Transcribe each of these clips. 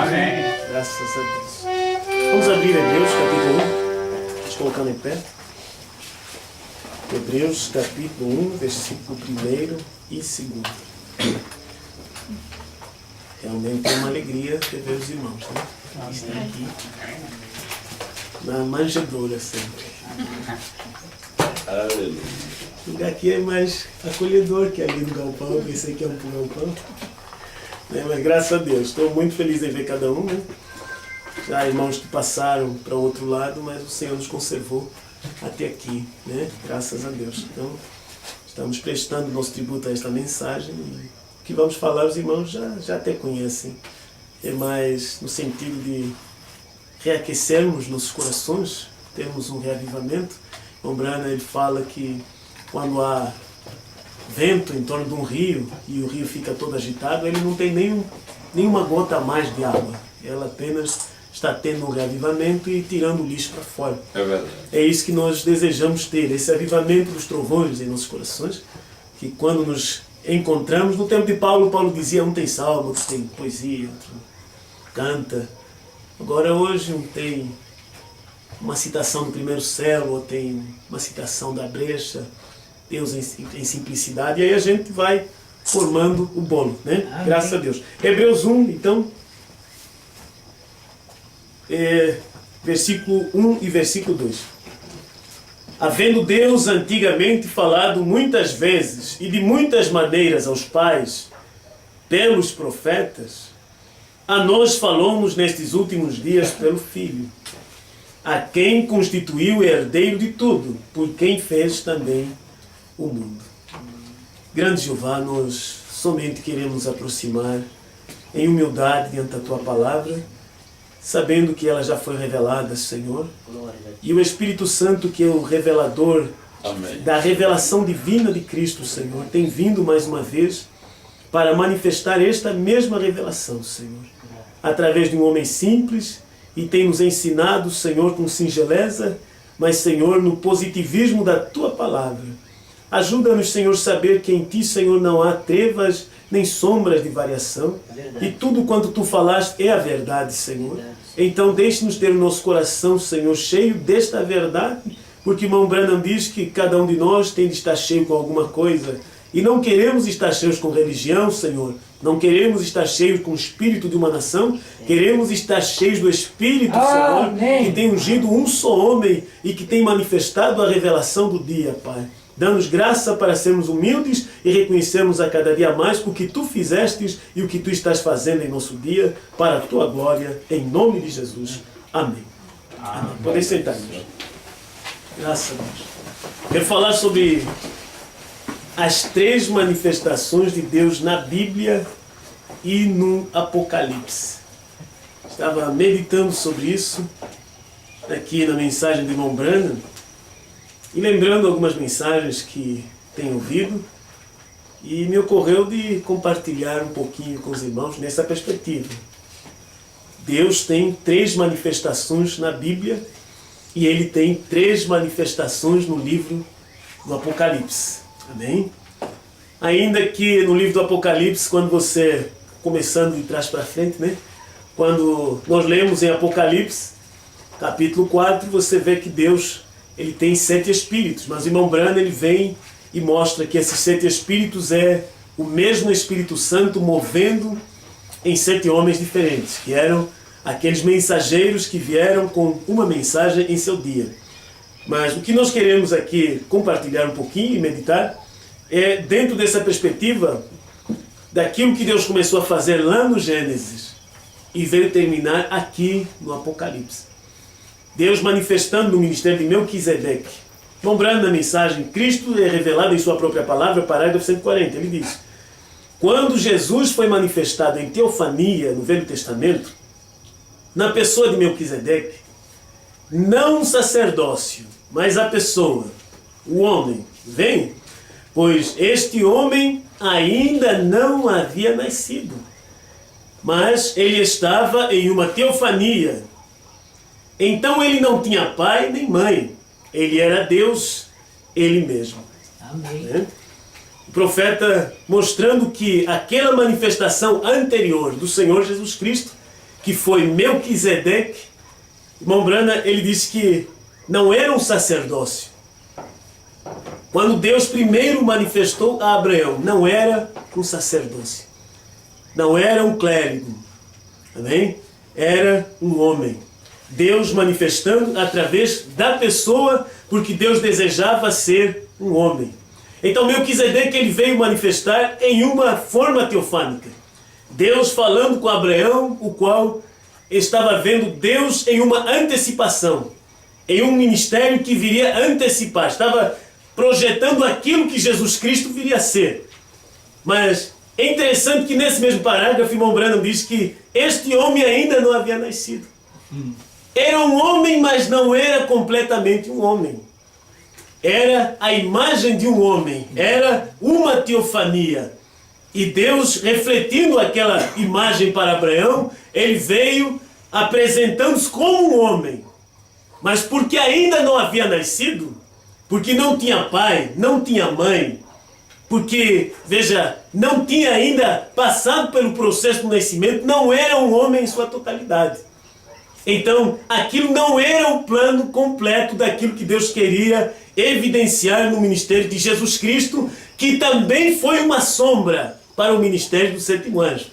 Amém. Graças a Deus. Vamos abrir Hebreus capítulo 1. Vamos colocando em pé. Hebreus capítulo 1, versículo 1 e 2. Realmente é uma alegria rever os irmãos, né? Que estão aqui na manjedoura sempre. Aleluia. O lugar aqui é mais acolhedor que ali no galpão. Eu pensei que é um galpão. Mas graças a Deus, estou muito feliz em ver cada um, né? Já irmãos que passaram para o outro lado, mas o Senhor nos conservou até aqui, né? Graças a Deus. Então, estamos prestando nosso tributo a esta mensagem. E o que vamos falar, os irmãos já até conhecem. É mais no sentido de reaquecermos nossos corações, termos um reavivamento. O Brana, ele fala que quando há vento em torno de um rio e o rio fica todo agitado, ele não tem nenhuma gota a mais de água. Ela apenas está tendo um reavivamento e tirando o lixo para fora. É verdade. É isso que nós desejamos ter, esse avivamento dos trovões em nossos corações, que quando nos encontramos, no tempo de Paulo dizia, um tem salmo, outro tem poesia, outro canta. Agora hoje um tem uma citação do primeiro céu, ou tem uma citação da brecha, Deus em simplicidade, e aí a gente vai formando o bolo, né? Amém. Graças a Deus. Hebreus 1, então, versículo 1 e versículo 2. Havendo Deus antigamente falado muitas vezes e de muitas maneiras aos pais, pelos profetas, a nós falamos nestes últimos dias pelo Filho, a quem constituiu herdeiro de tudo, por quem fez também o mundo. Grande Jeová, nós somente queremos nos aproximar em humildade diante da Tua Palavra, sabendo que ela já foi revelada, Senhor, e o Espírito Santo, que é o revelador Amém. Da revelação divina de Cristo, Senhor, tem vindo mais uma vez para manifestar esta mesma revelação, Senhor, através de um homem simples, e tem nos ensinado, Senhor, com singeleza, mas, Senhor, no positivismo da Tua Palavra. Ajuda-nos, Senhor, saber que em Ti, Senhor, não há trevas nem sombras de variação. E tudo quanto Tu falaste é a verdade, Senhor. Então deixe-nos ter o nosso coração, Senhor, cheio desta verdade, porque o irmão Branham diz que cada um de nós tem de estar cheio com alguma coisa. E não queremos estar cheios com religião, Senhor. Não queremos estar cheios com o espírito de uma nação. Queremos estar cheios do Espírito, Senhor, que tem ungido um só homem e que tem manifestado a revelação do dia, Pai. Dá-nos graça para sermos humildes e reconhecermos a cada dia mais o que Tu fizestes e o que Tu estás fazendo em nosso dia, para a Tua glória, em nome de Jesus. Amém. Amém. Podem sentar, irmãos. Graças a Deus. Quero falar sobre as 3 manifestações de Deus na Bíblia e no Apocalipse. Estava meditando sobre isso aqui na mensagem do irmão Branham e lembrando algumas mensagens que tenho ouvido, e me ocorreu de compartilhar um pouquinho com os irmãos nessa perspectiva. Deus tem 3 manifestações na Bíblia e Ele tem 3 manifestações no livro do Apocalipse. Amém? Ainda que no livro do Apocalipse, quando você, começando de trás para frente, né? Quando nós lemos em Apocalipse, capítulo 4, você vê que Deus, Ele tem 7 espíritos, mas o irmão Branham, ele vem e mostra que esses 7 espíritos é o mesmo Espírito Santo movendo em 7 homens diferentes, que eram aqueles mensageiros que vieram com uma mensagem em seu dia. Mas o que nós queremos aqui compartilhar um pouquinho e meditar é dentro dessa perspectiva daquilo que Deus começou a fazer lá no Gênesis e veio terminar aqui no Apocalipse. Deus manifestando no ministério de Melquisedeque. Lembrando a mensagem, Cristo é revelado em sua própria palavra, parágrafo 140. Ele diz: quando Jesus foi manifestado em teofania no Velho Testamento, na pessoa de Melquisedeque, não um sacerdócio, mas a pessoa, o homem, vem, pois este homem ainda não havia nascido, mas ele estava em uma teofania. Então ele não tinha pai nem mãe, ele era Deus, ele mesmo. Amém. O profeta mostrando que aquela manifestação anterior do Senhor Jesus Cristo que foi Melquisedeque, irmão Branham, ele disse que não era um sacerdócio. Quando Deus primeiro manifestou a Abraão, não era um sacerdócio, não era um clérigo, amém? Era um homem. Deus manifestando através da pessoa, porque Deus desejava ser um homem. Então Melquisedeque, ele veio manifestar em uma forma teofânica. Deus falando com Abraão, o qual estava vendo Deus em uma antecipação, em um ministério que viria antecipar, estava projetando aquilo que Jesus Cristo viria a ser. Mas é interessante que nesse mesmo parágrafo, irmão Branham diz que este homem ainda não havia nascido. Era um homem, mas não era completamente um homem. Era a imagem de um homem, era uma teofania. E Deus, refletindo aquela imagem para Abraão, ele veio apresentando-se como um homem. Mas porque ainda não havia nascido, porque não tinha pai, não tinha mãe, porque, veja, não tinha ainda passado pelo processo do nascimento, não era um homem em sua totalidade. Então, aquilo não era o plano completo daquilo que Deus queria evidenciar no ministério de Jesus Cristo, que também foi uma sombra para o ministério do sétimo anjo.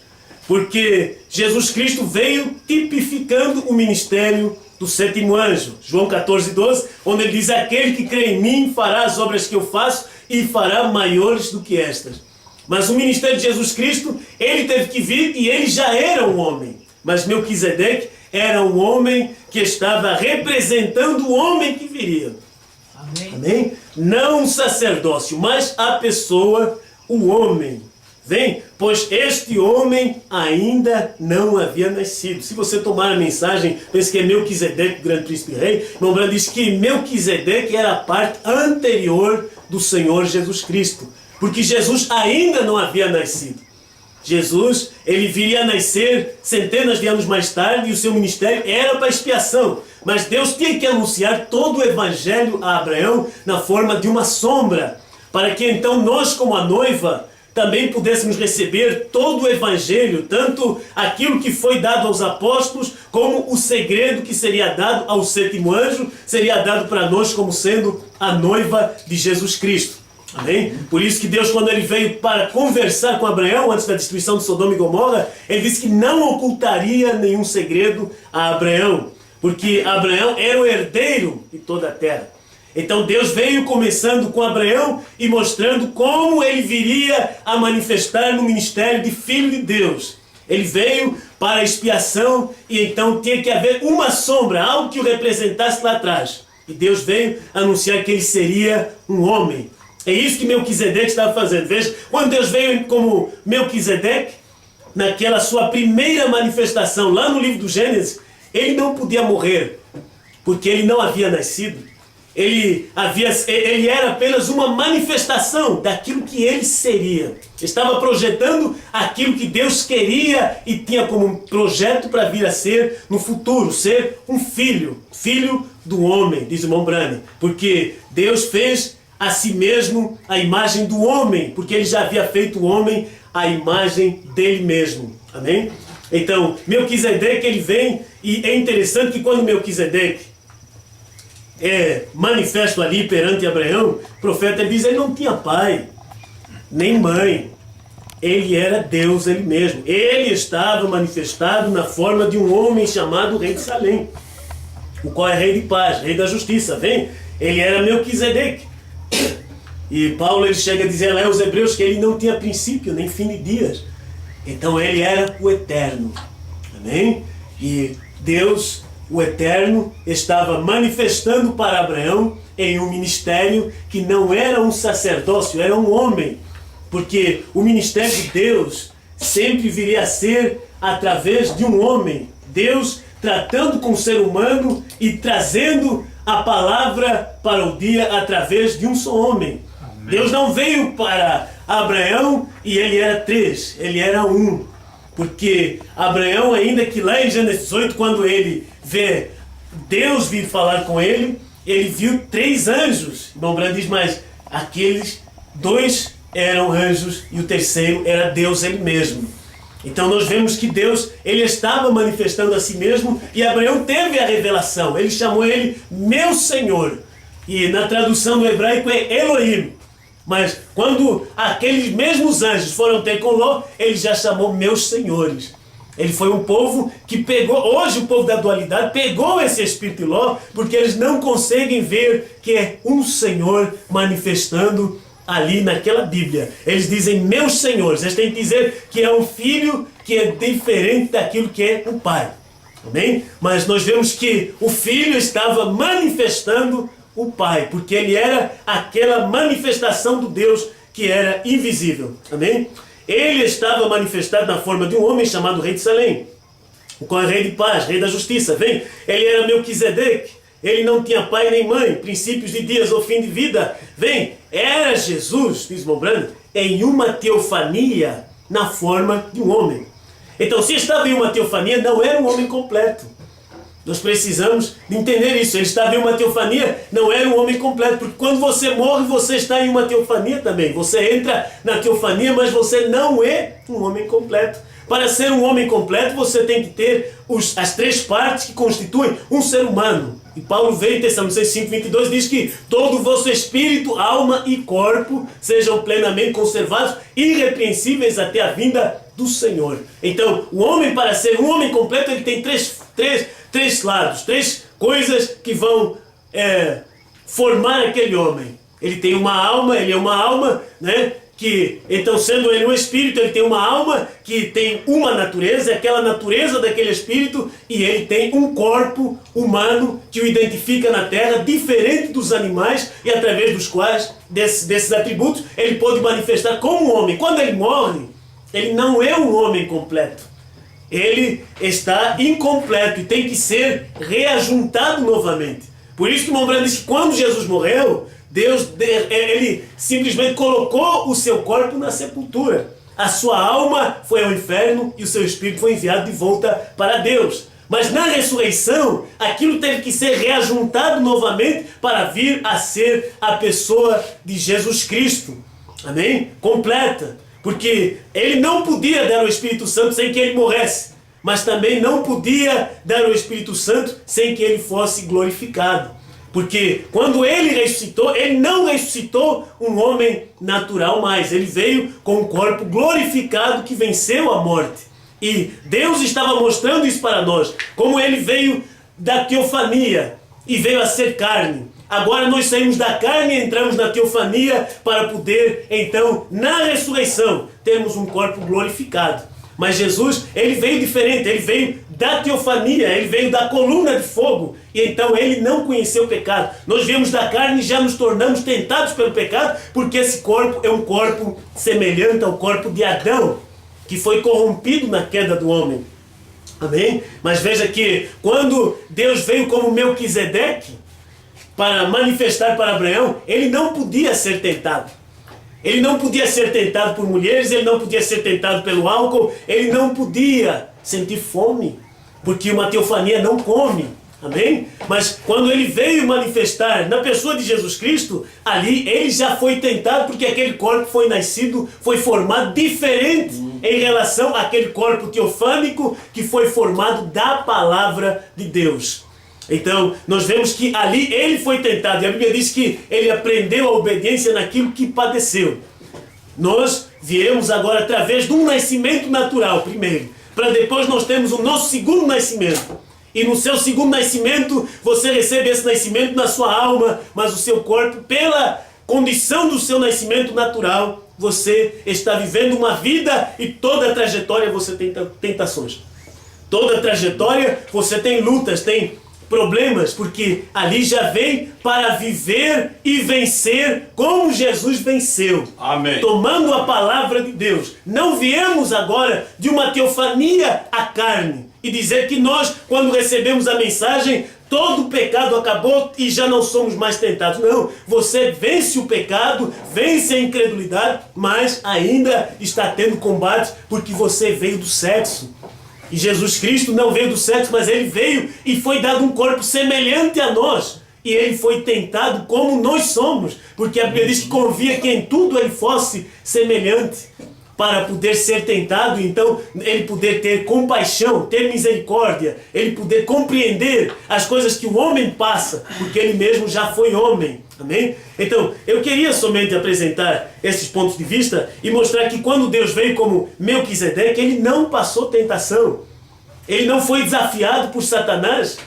Porque Jesus Cristo veio tipificando o ministério do sétimo anjo. João 14:12, onde ele diz: aquele que crê em mim fará as obras que eu faço e fará maiores do que estas. Mas o ministério de Jesus Cristo, ele teve que vir e ele já era um homem. Mas Melquisedeque era um homem que estava representando o homem que viria. Amém? Amém? Não um sacerdócio, mas a pessoa, o homem. Vem, pois este homem ainda não havia nascido. Se você tomar a mensagem, pensa que é Melquisedeque, o grande príncipe rei, irmão Branham diz que Melquisedeque era a parte anterior do Senhor Jesus Cristo, porque Jesus ainda não havia nascido. Jesus, ele viria a nascer centenas de anos mais tarde e o seu ministério era para expiação. Mas Deus tinha que anunciar todo o evangelho a Abraão na forma de uma sombra, para que então nós, como a noiva, também pudéssemos receber todo o evangelho, tanto aquilo que foi dado aos apóstolos, como o segredo que seria dado ao sétimo anjo, seria dado para nós como sendo a noiva de Jesus Cristo. Amém? Por isso que Deus, quando ele veio para conversar com Abraão, antes da destruição de Sodoma e Gomorra, ele disse que não ocultaria nenhum segredo a Abraão, porque Abraão era o herdeiro de toda a terra. Então Deus veio começando com Abraão e mostrando como ele viria a manifestar no ministério de Filho de Deus. Ele veio para a expiação e então tinha que haver uma sombra, algo que o representasse lá atrás. E Deus veio anunciar que ele seria um homem. É isso que Melquisedeque estava fazendo. Veja, quando Deus veio como Melquisedeque, naquela sua primeira manifestação, lá no livro do Gênesis, ele não podia morrer, porque ele não havia nascido. Ele era apenas uma manifestação daquilo que ele seria. Estava projetando aquilo que Deus queria e tinha como projeto para vir a ser no futuro, ser um filho do homem, diz o irmão Branham. Porque Deus fez a si mesmo a imagem do homem, porque ele já havia feito o homem a imagem dele mesmo. Amém? Então, Melquisedeque, ele vem, e é interessante que quando Melquisedeque é manifesto ali perante Abraão, o profeta diz que ele não tinha pai, nem mãe. Ele era Deus ele mesmo. Ele estava manifestado na forma de um homem chamado Rei de Salém, o qual é Rei de paz, Rei da justiça. Vem? Ele era Melquisedeque. E Paulo, ele chega a dizer lá aos hebreus que ele não tinha princípio nem fim de dias. Então ele era o eterno. Amém? E Deus, o eterno, estava manifestando para Abraão em um ministério que não era um sacerdócio, era um homem. Porque o ministério de Deus sempre viria a ser através de um homem. Deus tratando com o ser humano e trazendo a palavra para o dia através de um só homem. Amém. Deus não veio para Abraão e ele era 3, ele era 1. Porque Abraão, ainda que lá em Gênesis 18, quando ele vê Deus vir falar com ele, ele viu 3 anjos. Irmão Branham diz, mas aqueles 2 eram anjos e o terceiro era Deus ele mesmo. Então nós vemos que Deus, ele estava manifestando a si mesmo e Abraão teve a revelação. Ele chamou ele meu Senhor. E na tradução do hebraico é Elohim. Mas quando aqueles mesmos anjos foram ter com Ló, ele já chamou meus senhores. Ele foi um povo que pegou, hoje o povo da dualidade pegou esse espírito de Ló, porque eles não conseguem ver que é um Senhor manifestando ali naquela Bíblia. Eles dizem meus senhores. Eles têm que dizer que é um filho que é diferente daquilo que é o pai. Amém? Mas nós vemos que o filho estava manifestando o pai, porque ele era aquela manifestação do Deus que era invisível. Amém? Ele estava manifestado na forma de um homem chamado Rei de Salém, o qual é Rei de paz, Rei da justiça. Vem? Ele era Melquisedeque. Ele não tinha pai nem mãe, princípios de dias ou fim de vida. Vem? Era Jesus, diz Mombrando, em uma teofania na forma de um homem. Então, se estava em uma teofania, não era um homem completo. Nós precisamos de entender isso. Ele estava em uma teofania, não era um homem completo. Porque quando você morre, você está em uma teofania também. Você entra na teofania, mas você não é um homem completo. Para ser um homem completo, você tem que ter as três partes que constituem um ser humano. E Paulo veio em Tessalonicenses 5:22, diz que todo o vosso espírito, alma e corpo sejam plenamente conservados, irrepreensíveis até a vinda do Senhor. Então, o homem, para ser um homem completo, ele tem três lados, três coisas que vão formar aquele homem. Ele tem uma alma, ele é uma alma, né? Que, então, sendo ele um espírito, ele tem uma alma que tem uma natureza, aquela natureza daquele espírito, e ele tem um corpo humano que o identifica na terra, diferente dos animais, e através dos quais, desses atributos, ele pode manifestar como um homem. Quando ele morre, ele não é um homem completo. Ele está incompleto e tem que ser reajuntado novamente. Por isso que Mombrando diz que quando Jesus morreu, Deus, ele simplesmente colocou o seu corpo na sepultura. A sua alma foi ao inferno e o seu espírito foi enviado de volta para Deus. Mas na ressurreição, aquilo teve que ser reajuntado novamente para vir a ser a pessoa de Jesus Cristo. Amém? Completa. Porque ele não podia dar o Espírito Santo sem que ele morresse. Mas também não podia dar o Espírito Santo sem que ele fosse glorificado. Porque quando ele ressuscitou, ele não ressuscitou um homem natural mais. Ele veio com um corpo glorificado que venceu a morte. E Deus estava mostrando isso para nós. Como ele veio da teofania e veio a ser carne. Agora nós saímos da carne e entramos na teofania para poder, então, na ressurreição, termos um corpo glorificado. Mas Jesus, ele veio diferente, ele veio da teofania, ele veio da coluna de fogo, e então ele não conheceu o pecado. Nós viemos da carne e já nos tornamos tentados pelo pecado, porque esse corpo é um corpo semelhante ao corpo de Adão, que foi corrompido na queda do homem. Amém? Mas veja que quando Deus veio como Melquisedeque, para manifestar para Abraão, ele não podia ser tentado. Ele não podia ser tentado por mulheres, ele não podia ser tentado pelo álcool, ele não podia sentir fome, porque uma teofania não come. Amém? Mas quando ele veio manifestar na pessoa de Jesus Cristo, ali ele já foi tentado, porque aquele corpo foi nascido, foi formado diferente em relação àquele corpo teofânico que foi formado da palavra de Deus. Então, nós vemos que ali ele foi tentado, e a Bíblia diz que ele aprendeu a obediência naquilo que padeceu. Nós viemos agora através de um nascimento natural, primeiro, para depois nós termos o nosso segundo nascimento. E no seu segundo nascimento, você recebe esse nascimento na sua alma, mas o seu corpo, pela condição do seu nascimento natural, você está vivendo uma vida e toda a trajetória você tem tentações. Toda a trajetória você tem lutas, tem problemas, porque ali já vem para viver e vencer como Jesus venceu. Amém. Tomando a palavra de Deus. Não viemos agora de uma teofania à carne e dizer que nós, quando recebemos a mensagem, todo o pecado acabou e já não somos mais tentados. Não, você vence o pecado, vence a incredulidade, mas ainda está tendo combate porque você veio do sexo. E Jesus Cristo não veio do sexo, mas ele veio e foi dado um corpo semelhante a nós. E ele foi tentado como nós somos, porque a Bíblia diz que convia que em tudo ele fosse semelhante. para poder ser tentado, então ele poder ter compaixão, ter misericórdia, ele poder compreender as coisas que o homem passa, porque ele mesmo já foi homem. Amém? Então, eu queria somente apresentar esses pontos de vista e mostrar que quando Deus veio como Melquisedeque, ele não passou tentação. Ele não foi desafiado por Satanás.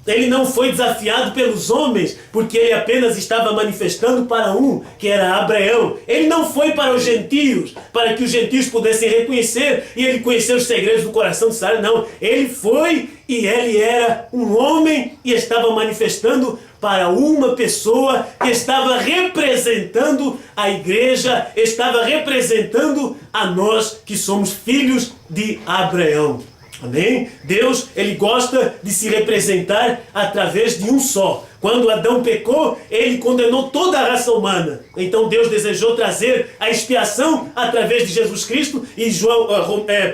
Ele não foi desafiado pelos homens, porque ele apenas estava manifestando para um, que era Abraão. Ele não foi para os gentios, para que os gentios pudessem reconhecer e ele conhecer os segredos do coração de Sara. Não, ele foi e ele era um homem e estava manifestando para uma pessoa que estava representando a igreja, estava representando a nós que somos filhos de Abraão. Amém? Deus, ele gosta de se representar através de um só. Quando Adão pecou, ele condenou toda a raça humana. Então Deus desejou trazer a expiação através de Jesus Cristo. E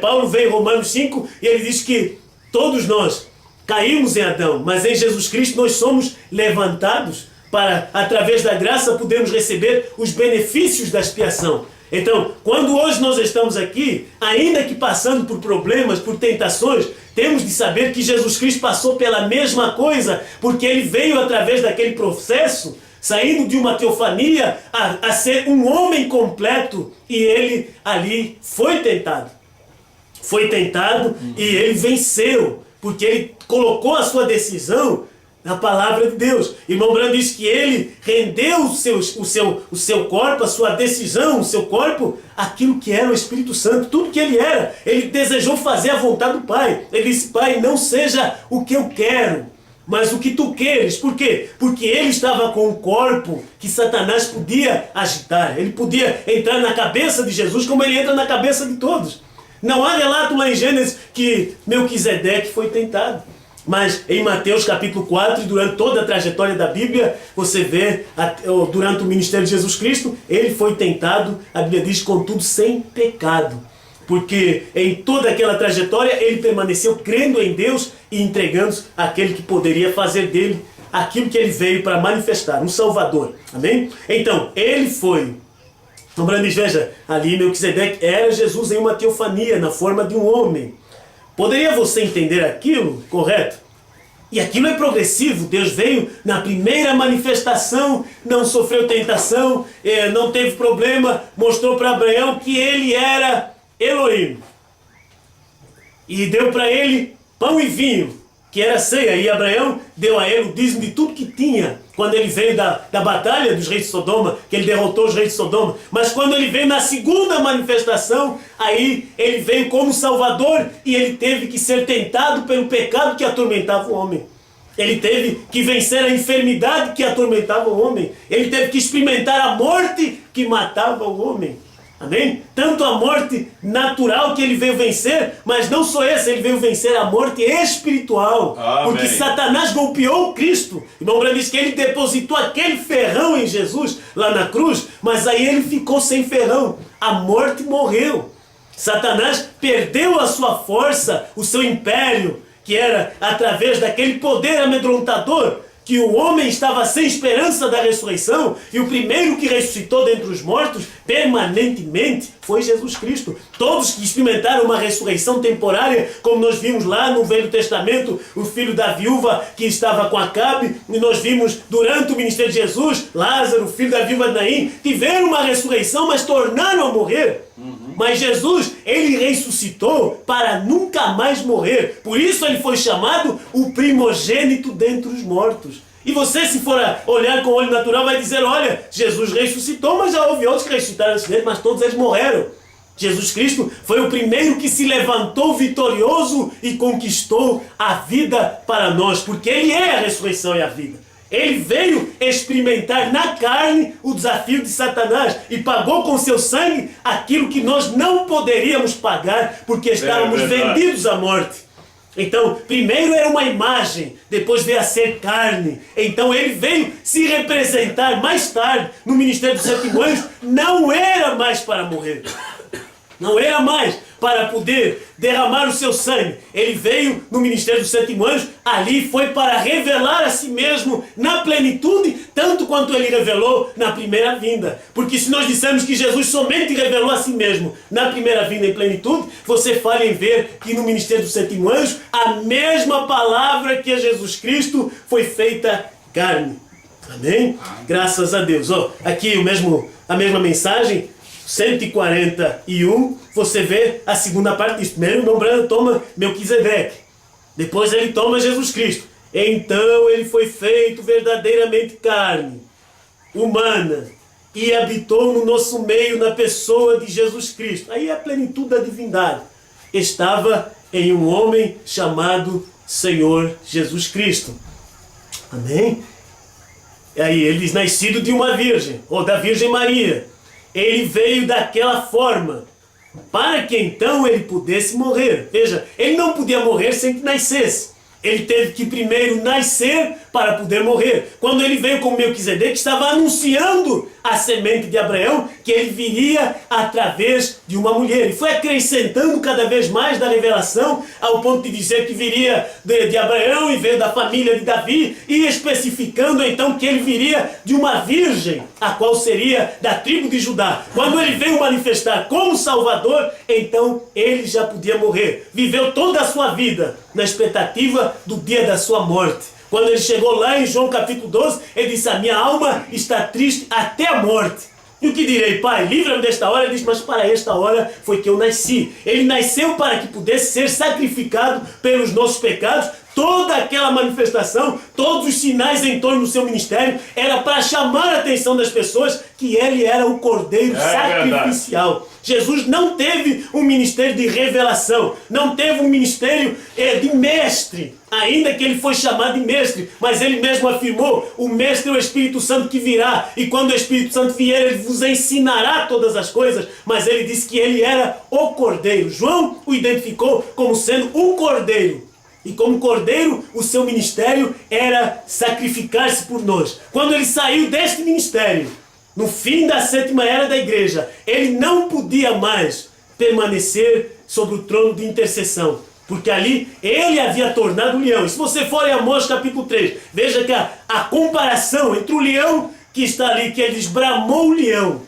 Paulo veio em Romanos 5 e ele diz que todos nós caímos em Adão, mas em Jesus Cristo nós somos levantados para, através da graça, podermos receber os benefícios da expiação. Então, quando hoje nós estamos aqui, ainda que passando por problemas, por tentações, temos de saber que Jesus Cristo passou pela mesma coisa, porque ele veio através daquele processo, saindo de uma teofania, a ser um homem completo, e ele ali foi tentado. Foi tentado e ele venceu, porque ele colocou a sua decisão na palavra de Deus. Irmão Branham diz que ele rendeu o seu corpo, a sua decisão, o seu corpo, aquilo que era o Espírito Santo, tudo que ele era. Ele desejou fazer a vontade do Pai. Ele disse: Pai, não seja o que eu quero, mas o que tu queres. Por quê? Porque ele estava com um corpo que Satanás podia agitar. Ele podia entrar na cabeça de Jesus como ele entra na cabeça de todos. Não há relato lá em Gênesis que Melquisedeque foi tentado. Mas em Mateus capítulo 4, durante toda a trajetória da Bíblia, você vê, durante o ministério de Jesus Cristo, ele foi tentado, a Bíblia diz, contudo, sem pecado. Porque em toda aquela trajetória, ele permaneceu crendo em Deus e entregando-se àquele que poderia fazer dele aquilo que ele veio para manifestar, um Salvador. Amém? Então, ele foi. Então, Brandes, veja, ali Melquisedeque era Jesus em uma teofania, na forma de um homem. Poderia você entender aquilo, correto? E aquilo é progressivo. Deus veio na primeira manifestação, não sofreu tentação, não teve problema, mostrou para Abraão que ele era Elohim. E deu para ele pão e vinho, que era ceia. E Abraão deu a ele o dízimo de tudo que tinha, quando ele veio da batalha dos reis de Sodoma, que ele derrotou os reis de Sodoma. Mas quando ele veio na segunda manifestação, aí ele veio como Salvador e ele teve que ser tentado pelo pecado que atormentava o homem. Ele teve que vencer a enfermidade que atormentava o homem. Ele teve que experimentar a morte que matava o homem. Amém? Tanto a morte natural que ele veio vencer, mas não só essa, ele veio vencer a morte espiritual. Amém. Porque Satanás golpeou Cristo. Irmão Branham diz que ele depositou aquele ferrão em Jesus lá na cruz, mas aí ele ficou sem ferrão. A morte morreu. Satanás perdeu a sua força, o seu império, que era através daquele poder amedrontador, que o homem estava sem esperança da ressurreição, e o primeiro que ressuscitou dentre os mortos permanentemente foi Jesus Cristo. Todos que experimentaram uma ressurreição temporária, como nós vimos lá no Velho Testamento, o filho da viúva que estava com Acabe, e nós vimos durante o ministério de Jesus, Lázaro, o filho da viúva de Naim, tiveram uma ressurreição, mas tornaram a morrer. Mas Jesus, ele ressuscitou para nunca mais morrer. Por isso ele foi chamado o primogênito dentre os mortos. E você, se for olhar com o olho natural, vai dizer: olha, Jesus ressuscitou, mas já houve outros que ressuscitaram antes dele, mas todos eles morreram. Jesus Cristo foi o primeiro que se levantou vitorioso e conquistou a vida para nós, porque ele é a ressurreição e a vida. Ele veio experimentar na carne o desafio de Satanás e pagou com seu sangue aquilo que nós não poderíamos pagar, porque estávamos vendidos à morte. Então, primeiro era uma imagem, depois veio a ser carne. Então ele veio se representar mais tarde no ministério dos 7 anjos, não era mais para morrer. Não era mais para poder derramar o seu sangue. Ele veio no ministério do sétimo anjo, ali foi para revelar a si mesmo na plenitude, tanto quanto ele revelou na primeira vinda. Porque se nós dissermos que Jesus somente revelou a si mesmo na primeira vinda em plenitude, você falha em ver que no ministério do sétimo anjo, a mesma palavra que é Jesus Cristo foi feita carne. Amém? Graças a Deus. Aqui a mesma mensagem, 141, você vê a segunda parte disso. Primeiro o irmão Branham toma Melquisedeque, depois ele toma Jesus Cristo. Então ele foi feito verdadeiramente carne, humana, e habitou no nosso meio na pessoa de Jesus Cristo. Aí a plenitude da divindade estava em um homem chamado Senhor Jesus Cristo. Amém? Aí ele diz, nascido de uma virgem, ou da Virgem Maria. Ele veio daquela forma, para que então ele pudesse morrer. Veja, ele não podia morrer sem que nascesse. Ele teve que primeiro nascer para poder morrer. Quando ele veio com Melquisedeque, estava anunciando a semente de Abraão, que ele viria através de uma mulher. E foi acrescentando cada vez mais da revelação, ao ponto de dizer que viria de Abraão e veio da família de Davi, e especificando então que ele viria de uma virgem, a qual seria da tribo de Judá. Quando ele veio manifestar como Salvador, então ele já podia morrer. Viveu toda a sua vida na expectativa do dia da sua morte. Quando ele chegou lá em João capítulo 12, ele disse, a minha alma está triste até a morte. E o que direi, Pai? Livra-me desta hora. Ele disse, mas para esta hora foi que eu nasci. Ele nasceu para que pudesse ser sacrificado pelos nossos pecados. Toda aquela manifestação, todos os sinais em torno do seu ministério, era para chamar a atenção das pessoas que ele era o Cordeiro sacrificial. Verdade. Jesus não teve um ministério de revelação, não teve um ministério de mestre, ainda que ele foi chamado de mestre, mas ele mesmo afirmou, o mestre é o Espírito Santo que virá, e quando o Espírito Santo vier, ele vos ensinará todas as coisas, mas ele disse que ele era o Cordeiro. João o identificou como sendo o Cordeiro. E como cordeiro, o seu ministério era sacrificar-se por nós. Quando ele saiu deste ministério, no fim da sétima era da igreja, ele não podia mais permanecer sobre o trono de intercessão, porque ali ele havia tornado o leão. E se você for em Amós capítulo 3, veja que a comparação entre o leão que está ali, que ele diz, bramou o leão.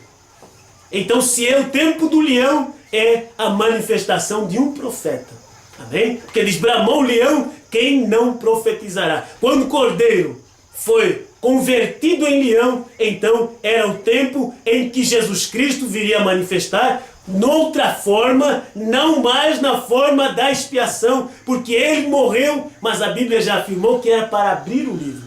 Então, se é o tempo do leão, é a manifestação de um profeta. Amém? Porque diz, bramou o leão, quem não profetizará? Quando o cordeiro foi convertido em leão, então era o tempo em que Jesus Cristo viria a manifestar noutra forma, não mais na forma da expiação, porque ele morreu, mas a Bíblia já afirmou que era para abrir o livro.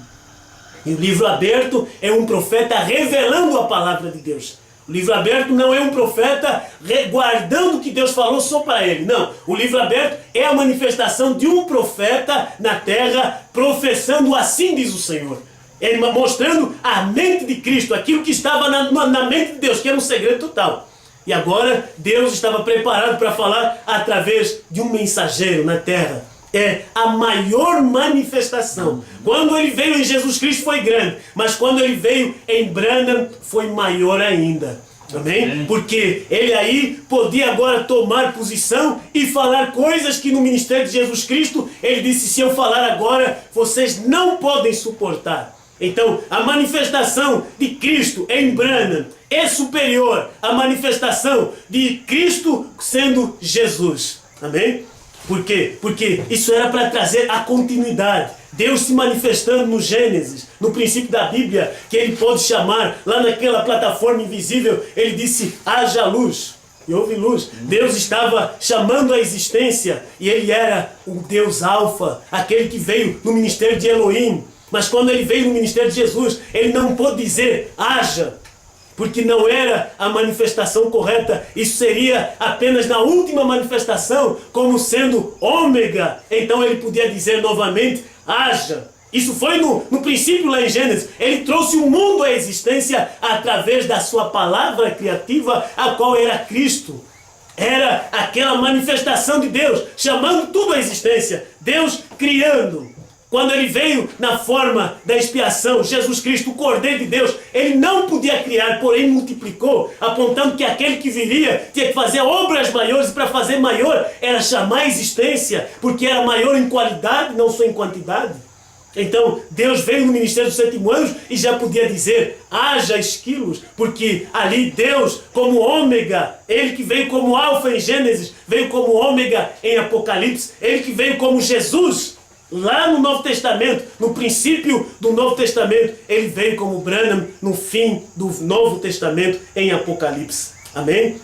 E o livro aberto é um profeta revelando a palavra de Deus. O livro aberto não é um profeta guardando o que Deus falou só para ele. Não, o livro aberto é a manifestação de um profeta na terra, professando assim diz o Senhor. Ele mostrando a mente de Cristo, aquilo que estava na mente de Deus, que era um segredo total. E agora Deus estava preparado para falar através de um mensageiro na terra. É a maior manifestação. Quando ele veio em Jesus Cristo foi grande, mas quando ele veio em Branham foi maior ainda. Amém? Porque ele aí podia agora tomar posição e falar coisas que no ministério de Jesus Cristo ele disse, se eu falar agora, vocês não podem suportar. Então, a manifestação de Cristo em Branham é superior à manifestação de Cristo sendo Jesus. Amém? Por quê? Porque isso era para trazer a continuidade. Deus se manifestando no Gênesis, no princípio da Bíblia, que ele pode chamar, lá naquela plataforma invisível, ele disse, haja luz. E houve luz. Deus estava chamando a existência, e ele era o Deus Alfa, aquele que veio no ministério de Elohim. Mas quando ele veio no ministério de Jesus, ele não pôde dizer, haja, porque não era a manifestação correta. Isso seria apenas na última manifestação, como sendo ômega. Então ele podia dizer novamente, haja. Isso foi no princípio lá em Gênesis. Ele trouxe o mundo à existência através da sua palavra criativa, a qual era Cristo. Era aquela manifestação de Deus, chamando tudo à existência. Deus criando. quando ele veio na forma da expiação, Jesus Cristo, o Cordeiro de Deus, ele não podia criar, porém multiplicou, apontando que aquele que viria tinha que fazer obras maiores, e para fazer maior era chamar a existência, porque era maior em qualidade, não só em quantidade. Então, Deus veio no ministério dos 7 anos e já podia dizer, haja esquilos, porque ali Deus, como ômega, ele que veio como alfa em Gênesis, veio como ômega em Apocalipse, ele que veio como Jesus, lá no Novo Testamento, no princípio do Novo Testamento, ele veio como Branham no fim do Novo Testamento em Apocalipse. Amém?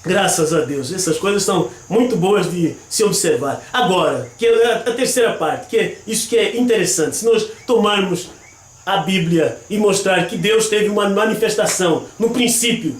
Graças a Deus. Essas coisas são muito boas de se observar. Agora, que é a terceira parte, que é isso que é interessante. Se nós tomarmos a Bíblia e mostrar que Deus teve uma manifestação no princípio,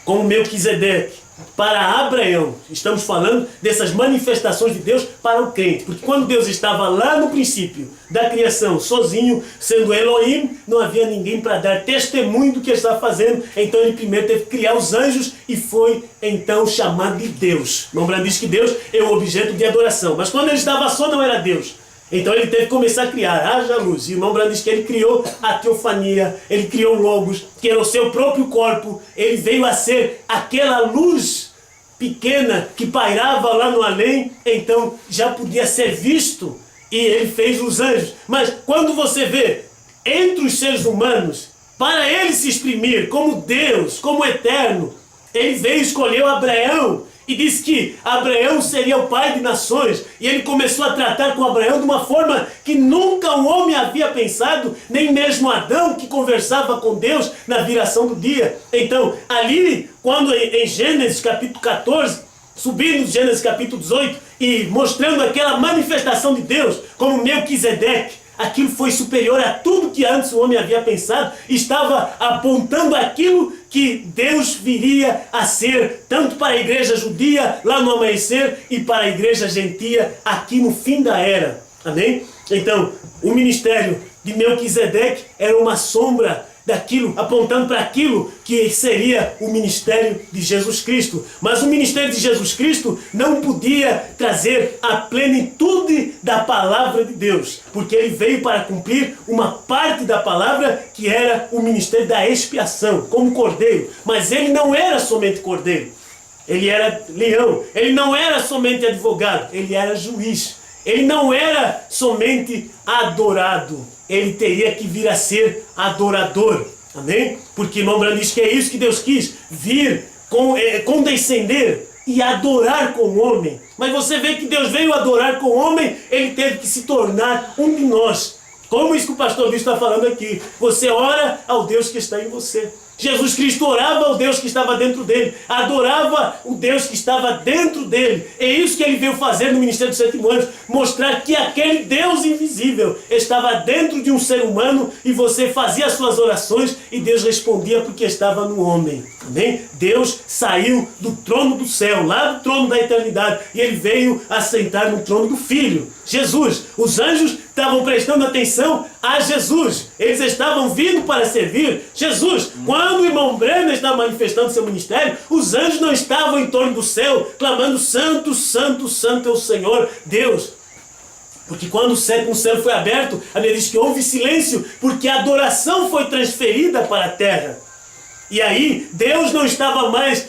como Melquisedeque, para Abraão, estamos falando dessas manifestações de Deus para o crente, porque quando Deus estava lá no princípio da criação, sozinho, sendo Elohim, não havia ninguém para dar testemunho do que ele estava fazendo, então ele primeiro teve que criar os anjos e foi então chamado de Deus. O Branham diz que Deus é o objeto de adoração, mas quando ele estava só não era Deus. Então ele teve que começar a criar, haja luz. E o irmão Branham diz que ele criou a teofania, ele criou o Logos, que era o seu próprio corpo. Ele veio a ser aquela luz pequena que pairava lá no além, então já podia ser visto. E ele fez os anjos. Mas quando você vê entre os seres humanos, para ele se exprimir como Deus, como eterno, ele veio e escolheu Abraão. E disse que Abraão seria o pai de nações. E ele começou a tratar com Abraão de uma forma que nunca um homem havia pensado, nem mesmo Adão, que conversava com Deus na viração do dia. Então, ali, quando em Gênesis capítulo 14, subindo Gênesis capítulo 18, e mostrando aquela manifestação de Deus, como Melquisedeque, aquilo foi superior a tudo que antes o homem havia pensado, estava apontando aquilo que Deus viria a ser, tanto para a igreja judia, lá no amanhecer, e para a igreja gentia, aqui no fim da era. Amém? Então, o ministério de Melquisedeque era uma sombra daquilo, apontando para aquilo que seria o ministério de Jesus Cristo. Mas o ministério de Jesus Cristo não podia trazer a plenitude da palavra de Deus, porque ele veio para cumprir uma parte da palavra que era o ministério da expiação, como cordeiro. Mas ele não era somente cordeiro, ele era leão, ele não era somente advogado, ele era juiz. Ele não era somente adorado, ele teria que vir a ser adorador. Amém? Porque o irmão Branham diz que é isso que Deus quis, vir, condescender e adorar com o homem. Mas você vê que Deus veio adorar com o homem, ele teve que se tornar um de nós. Como isso que o pastor Luiz está falando aqui. Você ora ao Deus que está em você. Jesus Cristo orava ao Deus que estava dentro dele, adorava o Deus que estava dentro dele. É isso que ele veio fazer no ministério dos 7 anos, mostrar que aquele Deus invisível estava dentro de um ser humano e você fazia as suas orações e Deus respondia porque estava no homem. Amém? Deus saiu do trono do céu, lá do trono da eternidade, e ele veio assentar no trono do Filho, Jesus. Os anjos estavam prestando atenção a Jesus, eles estavam vindo para servir Jesus. Quando o irmão Branham estava manifestando seu ministério, os anjos não estavam em torno do céu, clamando santo, santo, santo é o Senhor Deus. Porque quando o sétimo céu foi aberto, a Bíblia diz que houve silêncio, porque a adoração foi transferida para a terra. E aí, Deus não estava mais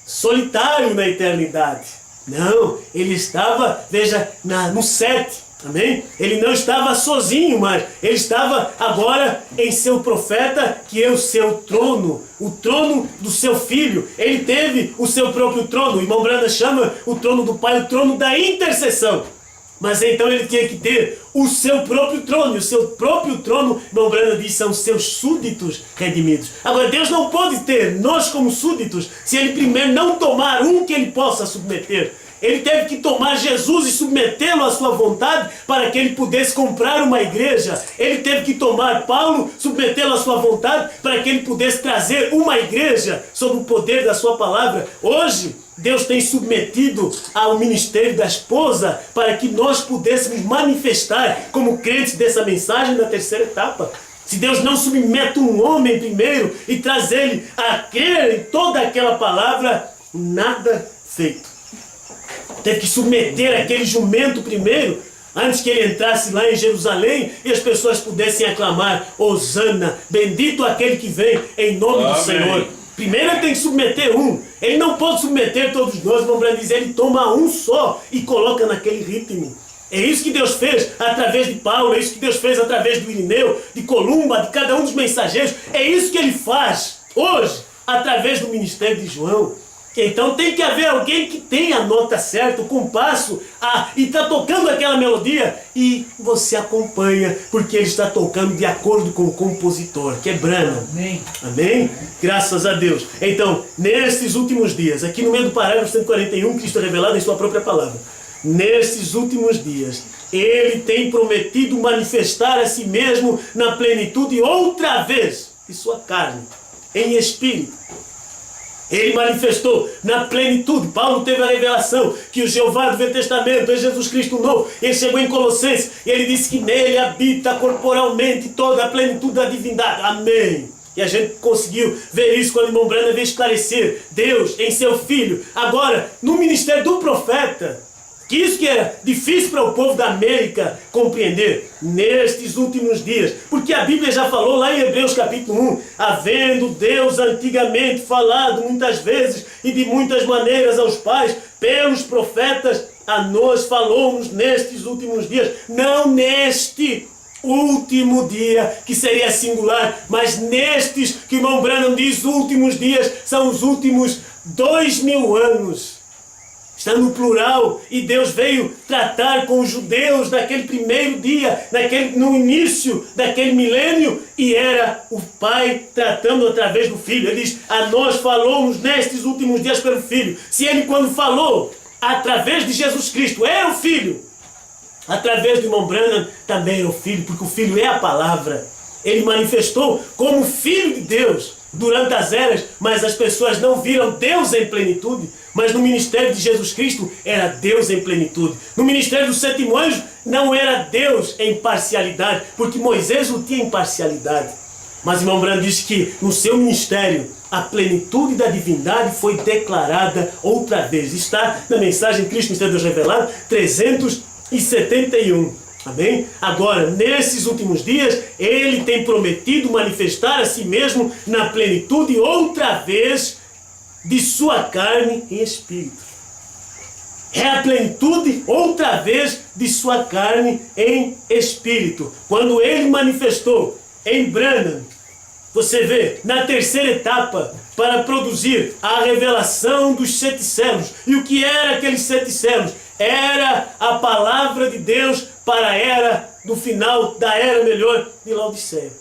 solitário na eternidade. Não, ele estava, veja, no 7. Amém? Ele não estava sozinho mais, ele estava agora em seu profeta, que é o seu trono, o trono do seu filho. Ele teve o seu próprio trono, o irmão Branham chama o trono do Pai, o trono da intercessão. Mas então ele tinha que ter o seu próprio trono, e o seu próprio trono, irmão Branham diz, são seus súditos redimidos. Agora Deus não pode ter nós como súditos, se ele primeiro não tomar um que ele possa submeter. Ele teve que tomar Jesus e submetê-lo à sua vontade para que ele pudesse comprar uma igreja. Ele teve que tomar Paulo, submetê-lo à sua vontade para que ele pudesse trazer uma igreja sob o poder da sua palavra. Hoje, Deus tem submetido ao ministério da esposa para que nós pudéssemos manifestar como crentes dessa mensagem na terceira etapa. Se Deus não submete um homem primeiro e traz ele a crer em toda aquela palavra, nada feito. Teve que submeter aquele jumento primeiro antes que ele entrasse lá em Jerusalém e as pessoas pudessem aclamar: Hosana, bendito aquele que vem em nome do Senhor. Primeiro ele tem que submeter um. Ele não pode submeter todos nós. Irmão Branham diz, ele toma um só e coloca naquele ritmo. É isso que Deus fez através de Paulo, é isso que Deus fez através do Irineu, de Columba, de cada um dos mensageiros. É isso que ele faz hoje, através do ministério de João. Então tem que haver alguém que tenha a nota certa, o compasso, e está tocando aquela melodia e você acompanha, porque ele está tocando de acordo com o compositor, que é Branham. Amém. Amém? Graças a Deus. Então, nesses últimos dias, aqui no meio do parágrafo 141, Cristo é revelado em sua própria palavra. Nesses últimos dias, ele tem prometido manifestar a si mesmo na plenitude outra vez de sua carne, em espírito. Ele manifestou na plenitude. Paulo teve a revelação que o Jeová do Velho Testamento é Jesus Cristo novo. Ele chegou em Colossenses e ele disse que nele habita corporalmente toda a plenitude da divindade. Amém. E a gente conseguiu ver isso quando o irmão Branham veio esclarecer Deus em seu Filho. Agora, no ministério do profeta, que isso que era difícil para o povo da América compreender nestes últimos dias. Porque a Bíblia já falou lá em Hebreus capítulo 1, havendo Deus antigamente falado muitas vezes e de muitas maneiras aos pais, pelos profetas, a nós falou-nos nestes últimos dias. Não neste último dia, que seria singular, mas nestes que o irmão Branham diz, últimos dias, são os últimos 2000 anos. Está no plural, e Deus veio tratar com os judeus naquele primeiro dia, no início daquele milênio, e era o Pai tratando através do Filho. Ele diz, a nós falou-nos nestes últimos dias pelo Filho. Se ele, quando falou através de Jesus Cristo, era o Filho, através do irmão Branham também é o Filho, porque o Filho é a palavra. Ele manifestou como Filho de Deus durante as eras, mas as pessoas não viram Deus em plenitude. Mas no ministério de Jesus Cristo era Deus em plenitude. No ministério do sétimo anjo não era Deus em parcialidade, porque Moisés não tinha imparcialidade. Mas o irmão Branham diz que no seu ministério a plenitude da divindade foi declarada outra vez. Está na mensagem Cristo, Mistério de Deus Revelado, 371. Amém? Agora, nesses últimos dias, ele tem prometido manifestar a si mesmo na plenitude outra vez de sua carne e espírito. É a plenitude outra vez de sua carne em espírito. Quando ele manifestou em Branham, você vê, na terceira etapa, para produzir a revelação dos 7 selos. E o que era aqueles 7 selos? Era a palavra de Deus para a era do final da era melhor de Laodiceia.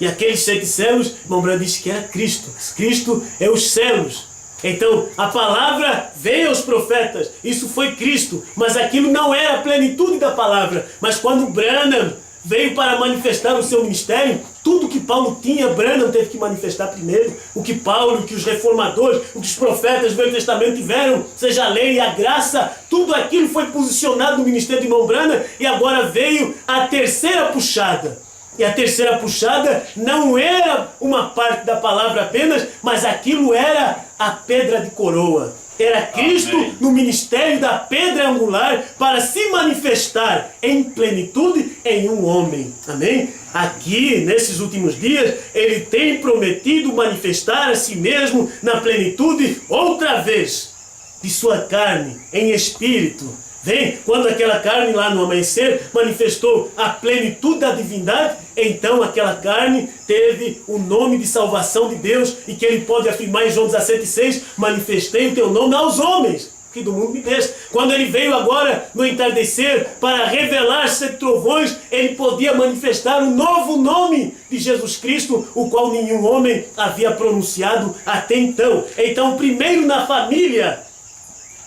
E aqueles 7 selos, irmão Branham disse que era Cristo. Cristo é os selos. Então, a palavra veio aos profetas. Isso foi Cristo. Mas aquilo não era a plenitude da palavra. Mas quando Branham veio para manifestar o seu ministério, tudo que Paulo tinha, Branham teve que manifestar primeiro. O que Paulo, o que os reformadores, o que os profetas do Velho Testamento tiveram, seja a lei e a graça, tudo aquilo foi posicionado no ministério de irmão Branham. E agora veio a terceira puxada. E a terceira puxada não era uma parte da palavra apenas, mas aquilo era a pedra de coroa. Era Cristo no ministério da pedra angular para se manifestar em plenitude em um homem. Amém? Aqui, nesses últimos dias, ele tem prometido manifestar a si mesmo na plenitude outra vez de sua carne em espírito. Vem, quando aquela carne lá no amanhecer manifestou a plenitude da divindade, então aquela carne teve o nome de salvação de Deus, e que ele pode afirmar em João 17,6, manifestei o teu nome aos homens, que do mundo me deste. Quando ele veio agora no entardecer para revelar 7 trovões, ele podia manifestar o novo nome de Jesus Cristo, o qual nenhum homem havia pronunciado até então. Então, primeiro na família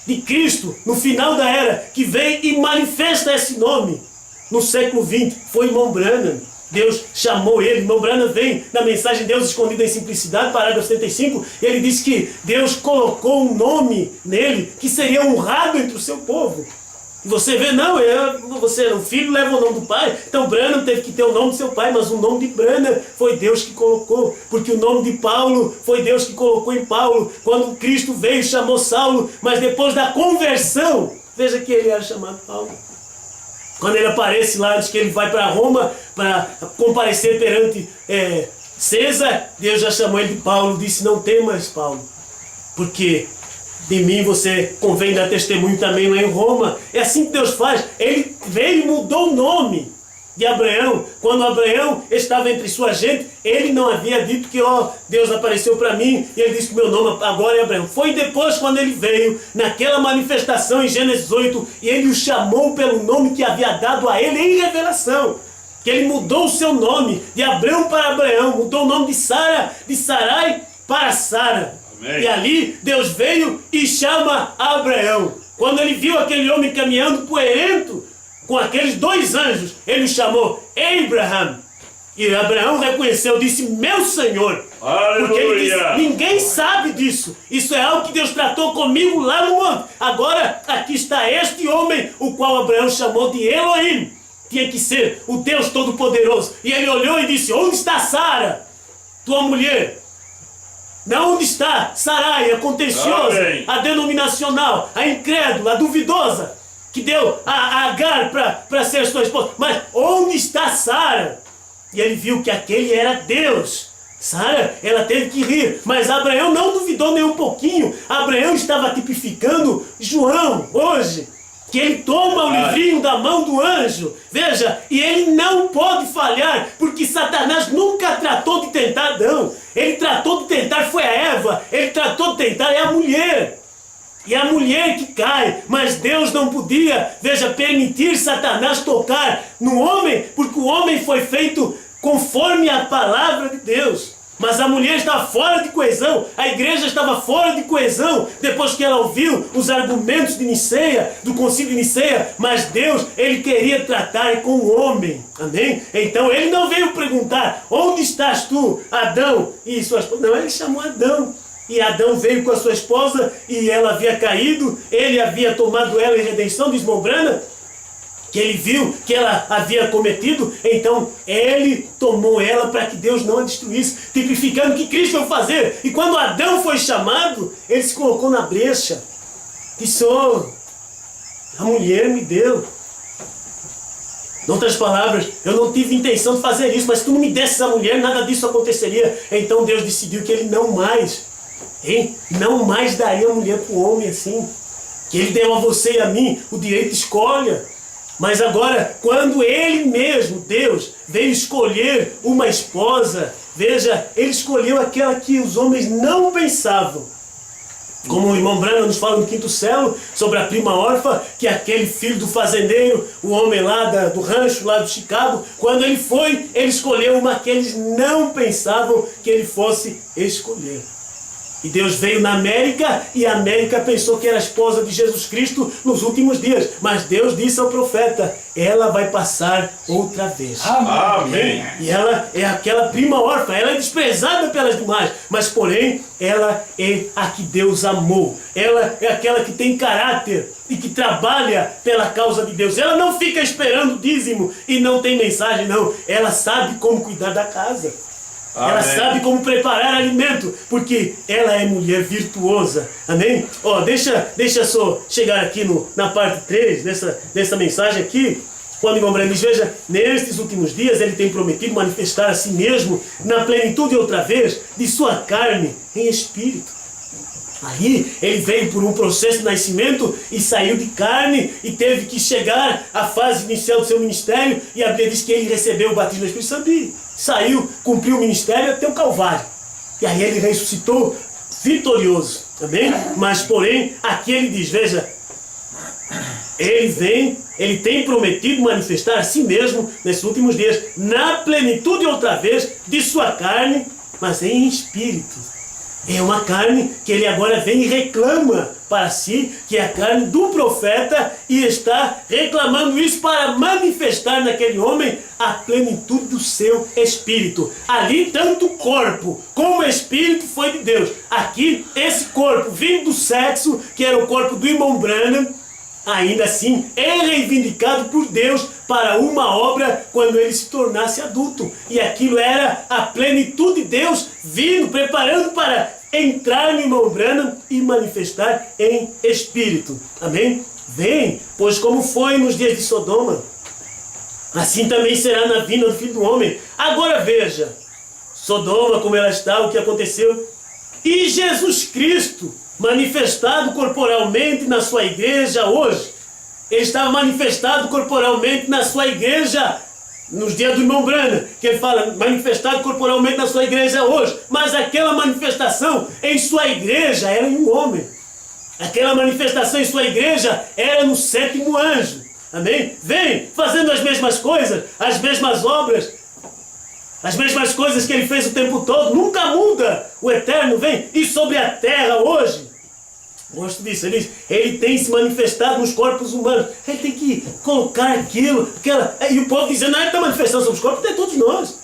de Cristo, no final da era, que vem e manifesta esse nome no século XX, foi irmão Branham. Deus chamou ele. Irmão Branham vem na mensagem Deus escondido em simplicidade, parágrafo 75, e ele diz que Deus colocou um nome nele que seria honrado entre o seu povo. E você vê, não, o filho leva o nome do pai, então Branham teve que ter o nome do seu pai, mas o nome de Branham foi Deus que colocou, porque o nome de Paulo foi Deus que colocou em Paulo. Quando Cristo veio, chamou Saulo, mas depois da conversão, veja que ele era chamado Paulo. Quando ele aparece lá, antes que ele vai para Roma, para comparecer perante César, Deus já chamou ele de Paulo, disse: não temas, Paulo, porque de mim você convém dar testemunho também lá em Roma. É assim que Deus faz. Ele veio e mudou o nome de Abraão. Quando Abraão estava entre sua gente, ele não havia dito que Deus apareceu para mim e ele disse que meu nome agora é Abraão. Foi depois, quando ele veio naquela manifestação em Gênesis 8, e ele o chamou pelo nome que havia dado a ele em revelação, que ele mudou o seu nome de Abraão para Abraão, mudou o nome de Sarai para Sara. E ali Deus veio e chama Abraão. Quando ele viu aquele homem caminhando poerento com aqueles 2 anjos, ele o chamou Abraham. E Abraão reconheceu, disse: meu Senhor. Aleluia. Porque ele disse: ninguém sabe disso. Isso é algo que Deus tratou comigo lá no monte. Agora aqui está este homem, o qual Abraão chamou de Elohim. Tinha que ser o Deus Todo-Poderoso. E ele olhou e disse: onde está Sara, tua mulher? Não, onde está Sarai, a contenciosa, a denominacional, a incrédula, a duvidosa, que deu a Agar para ser sua esposa? Mas onde está Sara? E ele viu que aquele era Deus. Sara, ela teve que rir, mas Abraão não duvidou nem um pouquinho. Abraão estava tipificando João hoje, que ele toma o livrinho da mão do anjo, veja, e ele não pode falhar, porque Satanás nunca tratou de tentar Adão. Ele tratou de tentar foi a Eva, ele tratou de tentar a mulher. E a mulher que cai, mas Deus não podia, veja, permitir Satanás tocar no homem, porque o homem foi feito conforme a palavra de Deus. Mas a mulher estava fora de coesão, a igreja estava fora de coesão, depois que ela ouviu os argumentos de Niceia, do concílio de Niceia, mas Deus, ele queria tratar com o homem, amém? Então ele não veio perguntar: onde estás tu, Adão e sua esposa? Não, ele chamou Adão, e Adão veio com a sua esposa, e ela havia caído, ele havia tomado ela em redenção, diz Mombrana, que ele viu que ela havia cometido, então ele tomou ela para que Deus não a destruísse, tipificando o que Cristo vai fazer. E quando Adão foi chamado, ele se colocou na brecha, disse: a mulher me deu. Em outras palavras, eu não tive intenção de fazer isso, mas se tu não me desses a mulher, nada disso aconteceria. Então Deus decidiu que ele não mais daria a mulher para o homem assim, que ele deu a você e a mim o direito de escolha. Mas agora, quando ele mesmo, Deus, veio escolher uma esposa, veja, ele escolheu aquela que os homens não pensavam. Como o irmão Branham nos fala no Quinto Celo, sobre a prima órfã, que é aquele filho do fazendeiro, o homem lá do rancho, lá do Chicago, quando ele foi, ele escolheu uma que eles não pensavam que ele fosse escolher. E Deus veio na América, e a América pensou que era a esposa de Jesus Cristo nos últimos dias. Mas Deus disse ao profeta: ela vai passar outra vez. Amém. E ela é aquela prima órfã, ela é desprezada pelas demais, mas porém, ela é a que Deus amou. Ela é aquela que tem caráter e que trabalha pela causa de Deus. Ela não fica esperando dízimo e não tem mensagem, não. Ela sabe como cuidar da casa. Amém. Ela sabe como preparar alimento, porque ela é mulher virtuosa. Amém? Deixa só chegar aqui na parte 3 dessa mensagem aqui. Quando o irmão Branham diz: veja, nestes últimos dias ele tem prometido manifestar a si mesmo na plenitude outra vez de sua carne em espírito. Ali ele veio por um processo de nascimento e saiu de carne e teve que chegar à fase inicial do seu ministério, e a Bíblia diz que ele recebeu o batismo do Espírito Santo e saiu, cumpriu o ministério até o Calvário. E aí ele ressuscitou vitorioso, amém? Mas porém, aqui ele diz, veja, ele tem prometido manifestar a si mesmo nesses últimos dias, na plenitude outra vez de sua carne, mas em espírito. É uma carne que ele agora vem e reclama para si, que é a carne do profeta, e está reclamando isso para manifestar naquele homem a plenitude do seu espírito. Ali tanto o corpo como o espírito foi de Deus. Aqui esse corpo vindo do sexo, que era o corpo do irmão Branham, ainda assim é reivindicado por Deus para uma obra quando ele se tornasse adulto. E aquilo era a plenitude de Deus vindo, preparando para entrar no irmão Branham e manifestar em espírito. Amém? Vem, pois como foi nos dias de Sodoma, assim também será na vinda do Filho do Homem. Agora veja, Sodoma como ela está, o que aconteceu, e Jesus Cristo manifestado corporalmente na sua igreja hoje. Ele estava manifestado corporalmente na sua igreja nos dias do irmão Branham, que ele fala, manifestado corporalmente na sua igreja hoje. Mas aquela manifestação em sua igreja era em um homem. Aquela manifestação em sua igreja era no sétimo anjo. Amém? Vem fazendo as mesmas coisas, as mesmas obras, as mesmas coisas que ele fez o tempo todo. Nunca muda. O Eterno vem. E sobre a terra hoje, gosto disso, ele tem se manifestado nos corpos humanos. Ele tem que colocar aquilo, e o povo dizendo, ele está manifestando sobre os corpos de todos nós.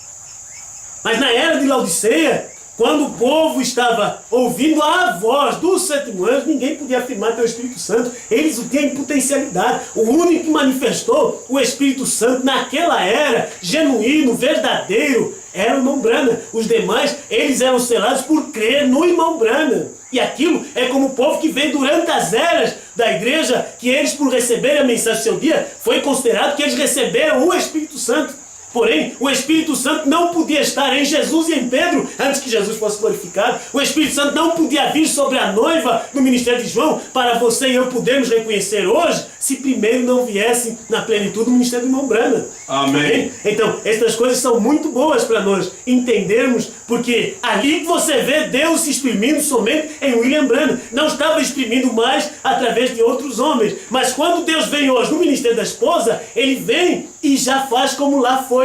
Mas na era de Laodiceia, quando o povo estava ouvindo a voz do sétimo anjo, ninguém podia afirmar que é o Espírito Santo. Eles o tinham em potencialidade. O único que manifestou o Espírito Santo naquela era, genuíno, verdadeiro, era o irmão Branham. Os demais, eles eram selados por crer no irmão Branham. E aquilo é como o povo que veio durante as eras da igreja, que eles, por receberem a mensagem do seu dia, foi considerado que eles receberam o Espírito Santo. Porém, o Espírito Santo não podia estar em Jesus e em Pedro antes que Jesus fosse glorificado. O Espírito Santo não podia vir sobre a noiva no ministério de João para você e eu podermos reconhecer hoje, se primeiro não viesse na plenitude do ministério do irmão Branham. Amém. Então, estas coisas são muito boas para nós entendermos, porque ali que você vê Deus se exprimindo somente em William Branham. Não estava exprimindo mais através de outros homens. Mas quando Deus vem hoje no ministério da esposa, ele vem e já faz como lá foi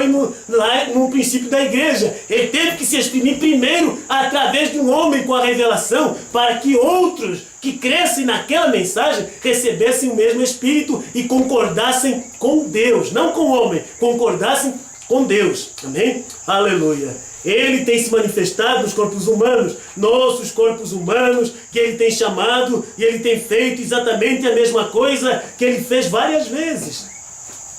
lá no princípio da igreja. Ele teve que se exprimir primeiro através de um homem com a revelação, para que outros que crescem naquela mensagem recebessem o mesmo Espírito e concordassem com Deus, não com o homem, concordassem com Deus. Amém? Aleluia. Ele tem se manifestado nos corpos humanos, nossos corpos humanos, que ele tem chamado e ele tem feito exatamente a mesma coisa que ele fez várias vezes.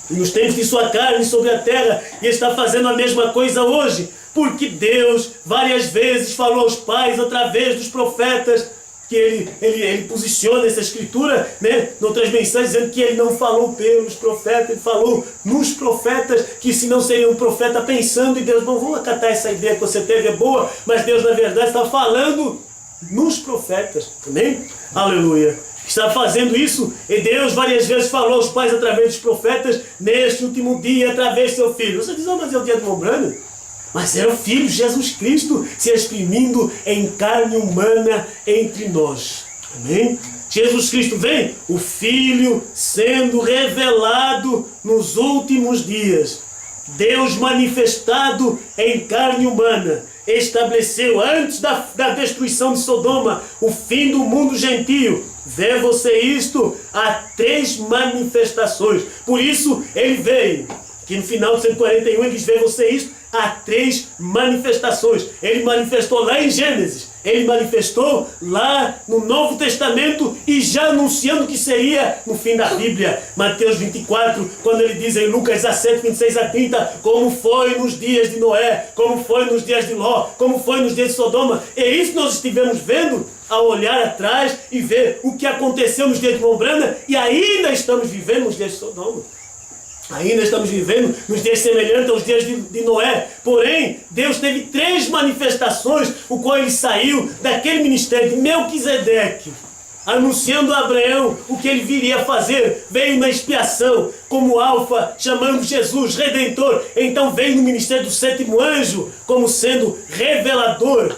E nos tempos de sua carne sobre a terra, e está fazendo a mesma coisa hoje, porque Deus várias vezes falou aos pais através dos profetas, que ele posiciona essa escritura, né, em outras mensagens, dizendo que ele não falou pelos profetas, ele falou nos profetas, que se não seria um profeta pensando em Deus. Não vou acatar essa ideia que você teve, é boa, mas Deus na verdade está falando nos profetas. Amém? Aleluia. Está fazendo isso, e Deus várias vezes falou aos pais através dos profetas, neste último dia, através do seu Filho. Você diz, mas é o dia do irmão Branham? Mas era o Filho Jesus Cristo se exprimindo em carne humana entre nós. Amém? Jesus Cristo vem, o Filho sendo revelado nos últimos dias. Deus manifestado em carne humana. Estabeleceu antes da destruição de Sodoma o fim do mundo gentio. Vê você isto, há 3 manifestações. Por isso ele veio, que no final de 141 ele diz, vê você isto, há 3 manifestações. Ele manifestou lá em Gênesis, ele manifestou lá no Novo Testamento e já anunciando que seria no fim da Bíblia. Mateus 24, quando ele diz em Lucas 17, 26 a 30, como foi nos dias de Noé, como foi nos dias de Ló, como foi nos dias de Sodoma. É isso que nós estivemos vendo ao olhar atrás e ver o que aconteceu nos dias de irmão Branham, e ainda estamos vivendo nos dias de Sodoma. Ainda estamos vivendo nos dias semelhantes aos dias de Noé. Porém, Deus teve 3 manifestações, o qual ele saiu daquele ministério de Melquisedeque, anunciando a Abraão o que ele viria a fazer. Veio na expiação, como alfa, chamando Jesus Redentor. Então veio no ministério do 7º anjo, como sendo revelador,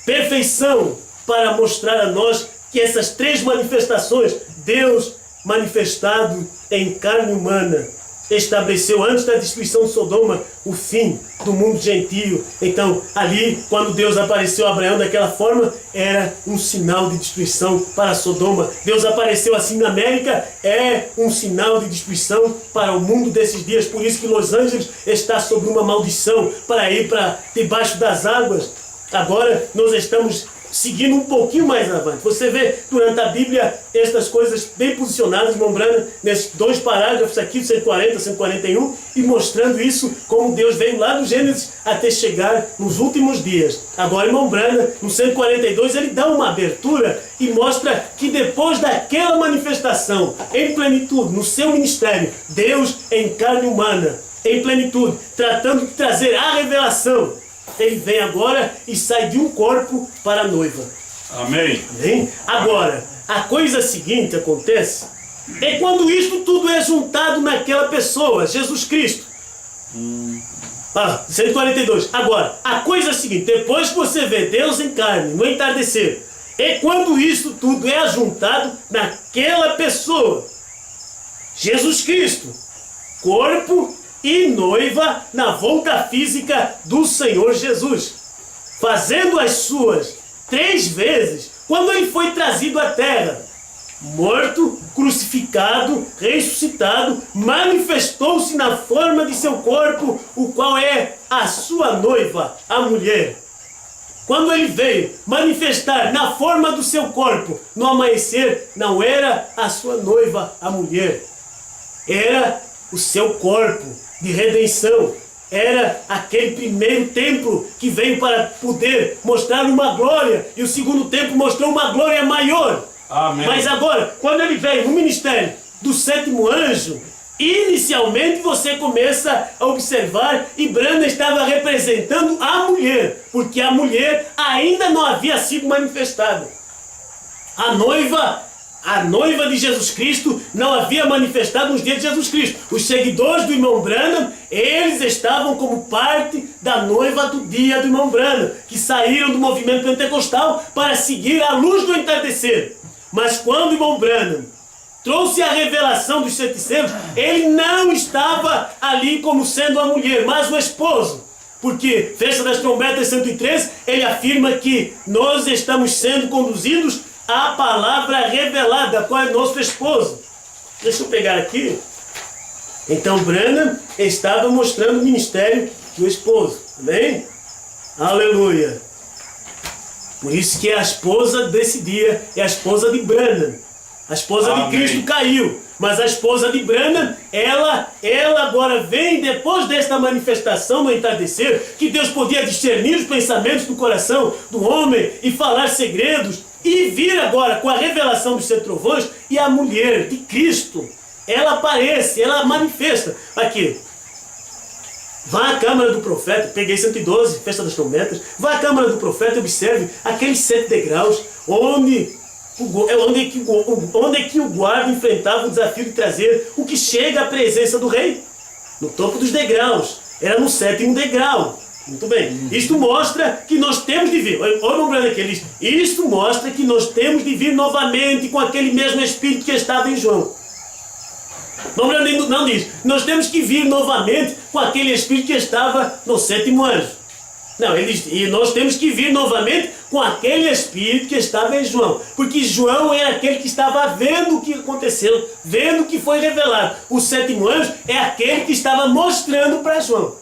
perfeição, para mostrar a nós que essas 3 manifestações, Deus manifestado em carne humana, estabeleceu antes da destruição de Sodoma o fim do mundo gentio. Então ali, quando Deus apareceu a Abraão daquela forma, era um sinal de destruição para Sodoma. Deus apareceu assim na América, é um sinal de destruição para o mundo desses dias. Por isso que Los Angeles está sob uma maldição para ir para debaixo das águas. Agora nós estamos seguindo um pouquinho mais avante. Você vê durante a Bíblia estas coisas bem posicionadas, irmão Branham, nesses 2 parágrafos aqui, 140, 141, e mostrando isso como Deus veio lá do Gênesis até chegar nos últimos dias. Agora, irmão Branham, no 142, ele dá uma abertura e mostra que depois daquela manifestação, em plenitude, no seu ministério, Deus em carne humana, em plenitude, tratando de trazer a revelação, ele vem agora e sai de um corpo para a noiva. Amém. Amém? Agora, a coisa seguinte acontece, é quando isto tudo é juntado naquela pessoa, Jesus Cristo. 142. Agora, a coisa seguinte, depois que você vê Deus em carne, no entardecer, é quando isto tudo é ajuntado naquela pessoa, Jesus Cristo, corpo e noiva na volta física do Senhor Jesus, fazendo as suas 3 vezes quando ele foi trazido à terra, morto, crucificado, ressuscitado, manifestou-se na forma de seu corpo, o qual é a sua noiva, a mulher. Quando ele veio manifestar na forma do seu corpo no amanhecer, não era a sua noiva, a mulher, era o seu corpo de redenção, era aquele primeiro templo que veio para poder mostrar uma glória, e o segundo templo mostrou uma glória maior. Amém. Mas agora, quando ele veio no ministério do 7º anjo, inicialmente você começa a observar, e Branham estava representando a mulher, porque a mulher ainda não havia sido manifestada. A noiva de Jesus Cristo não havia manifestado nos dias de Jesus Cristo. Os seguidores do irmão Branham, eles estavam como parte da noiva do dia do irmão Branham, que saíram do movimento pentecostal para seguir a luz do entardecer. Mas quando o irmão Branham trouxe a revelação dos 7 selos, ele não estava ali como sendo a mulher, mas o esposo. Porque, Festa das Trombetas 103, ele afirma que nós estamos sendo conduzidos à palavra revelada, qual é nosso esposo. Deixa eu pegar aqui. Então, Branham estava mostrando o ministério do esposo. Amém? Aleluia. Por isso que a esposa desse dia é a esposa de Branham. A esposa Amém. de Cristo caiu, mas a esposa de Branham, ela agora vem depois desta manifestação no entardecer, que Deus podia discernir os pensamentos do coração do homem e falar segredos, e vir agora com a revelação dos 7 trovões, e a mulher de Cristo, ela aparece, ela manifesta. Aqui, vá à câmara do profeta, peguei 112, Festa das Trombetas, vá à câmara do profeta e observe aqueles 7 degraus, onde é que o guarda enfrentava o desafio de trazer o que chega à presença do rei. No topo dos degraus, era no 7º degrau. Muito bem, isto mostra que nós temos de vir, olha o Branham aqui, ele diz, isto mostra que nós temos de vir novamente com aquele mesmo Espírito que estava em João. Não diz, nós temos que vir novamente com aquele Espírito que estava no 7º anjo. Não, ele diz, e nós temos que vir novamente com aquele Espírito que estava em João. Porque João era aquele que estava vendo o que aconteceu, vendo o que foi revelado. O 7º anjo é aquele que estava mostrando para João.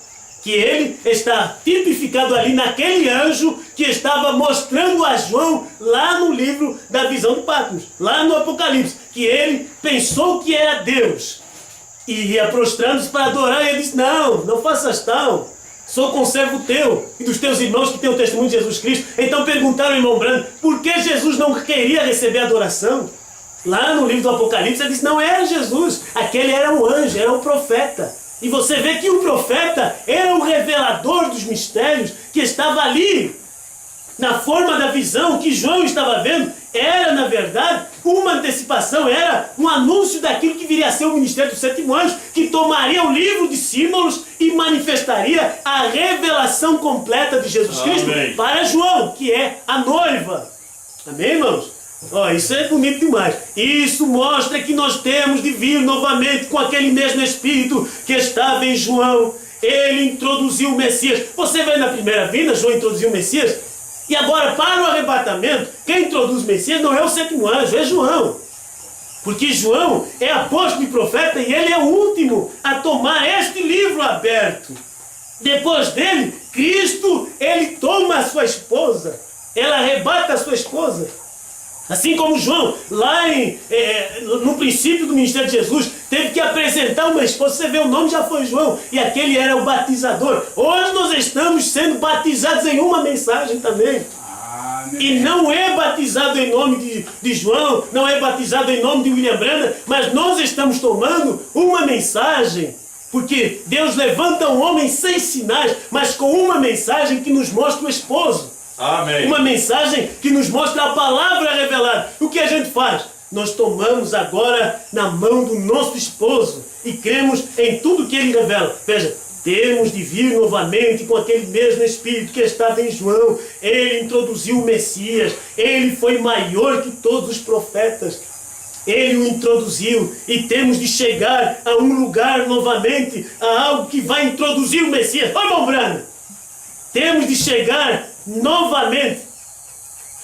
Que ele está tipificado ali naquele anjo que estava mostrando a João lá no livro da visão de Patmos, lá no Apocalipse, que ele pensou que era Deus e ia prostrando-se para adorar, e ele disse, não faças tal, sou conservo teu e dos teus irmãos que têm o testemunho de Jesus Cristo. Então perguntaram ao irmão Branham, por que Jesus não queria receber adoração? Lá no livro do Apocalipse ele disse, não era Jesus, aquele era o anjo, era o profeta. E você vê que o profeta era o revelador dos mistérios que estava ali, na forma da visão que João estava vendo, era na verdade uma antecipação, era um anúncio daquilo que viria a ser o ministério do 7º anjo, que tomaria o livro de símbolos e manifestaria a revelação completa de Jesus Cristo para João, que é a noiva. Amém, irmãos? Isso é bonito demais. Isso mostra que nós temos de vir novamente com aquele mesmo Espírito que estava em João. Ele introduziu o Messias. Você vê na primeira vinda, João introduziu o Messias. E agora, para o arrebatamento, quem introduz o Messias não é o 7º anjo, é João. Porque João é apóstolo e profeta e ele é o último a tomar este livro aberto. Depois dele, Cristo, ele toma a sua esposa. ela arrebata a sua esposa. Assim como João, lá no princípio do ministério de Jesus, teve que apresentar uma esposa. Você vê, o nome já foi João, e aquele era o batizador. Hoje nós estamos sendo batizados em uma mensagem também. E não é batizado em nome de João, não é batizado em nome de William Branham, mas nós estamos tomando uma mensagem. Porque Deus levanta um homem sem sinais, mas com uma mensagem que nos mostra o esposo. Amém. Uma mensagem que nos mostra a palavra revelada. O que a gente faz? Nós tomamos agora na mão do nosso esposo e cremos em tudo que ele revela. Veja, temos de vir novamente com aquele mesmo Espírito que estava em João. Ele introduziu o Messias. Ele foi maior que todos os profetas. Ele o introduziu e temos de chegar a um lugar novamente, a algo que vai introduzir o Messias. Oi, irmão Branham! Temos de chegar novamente.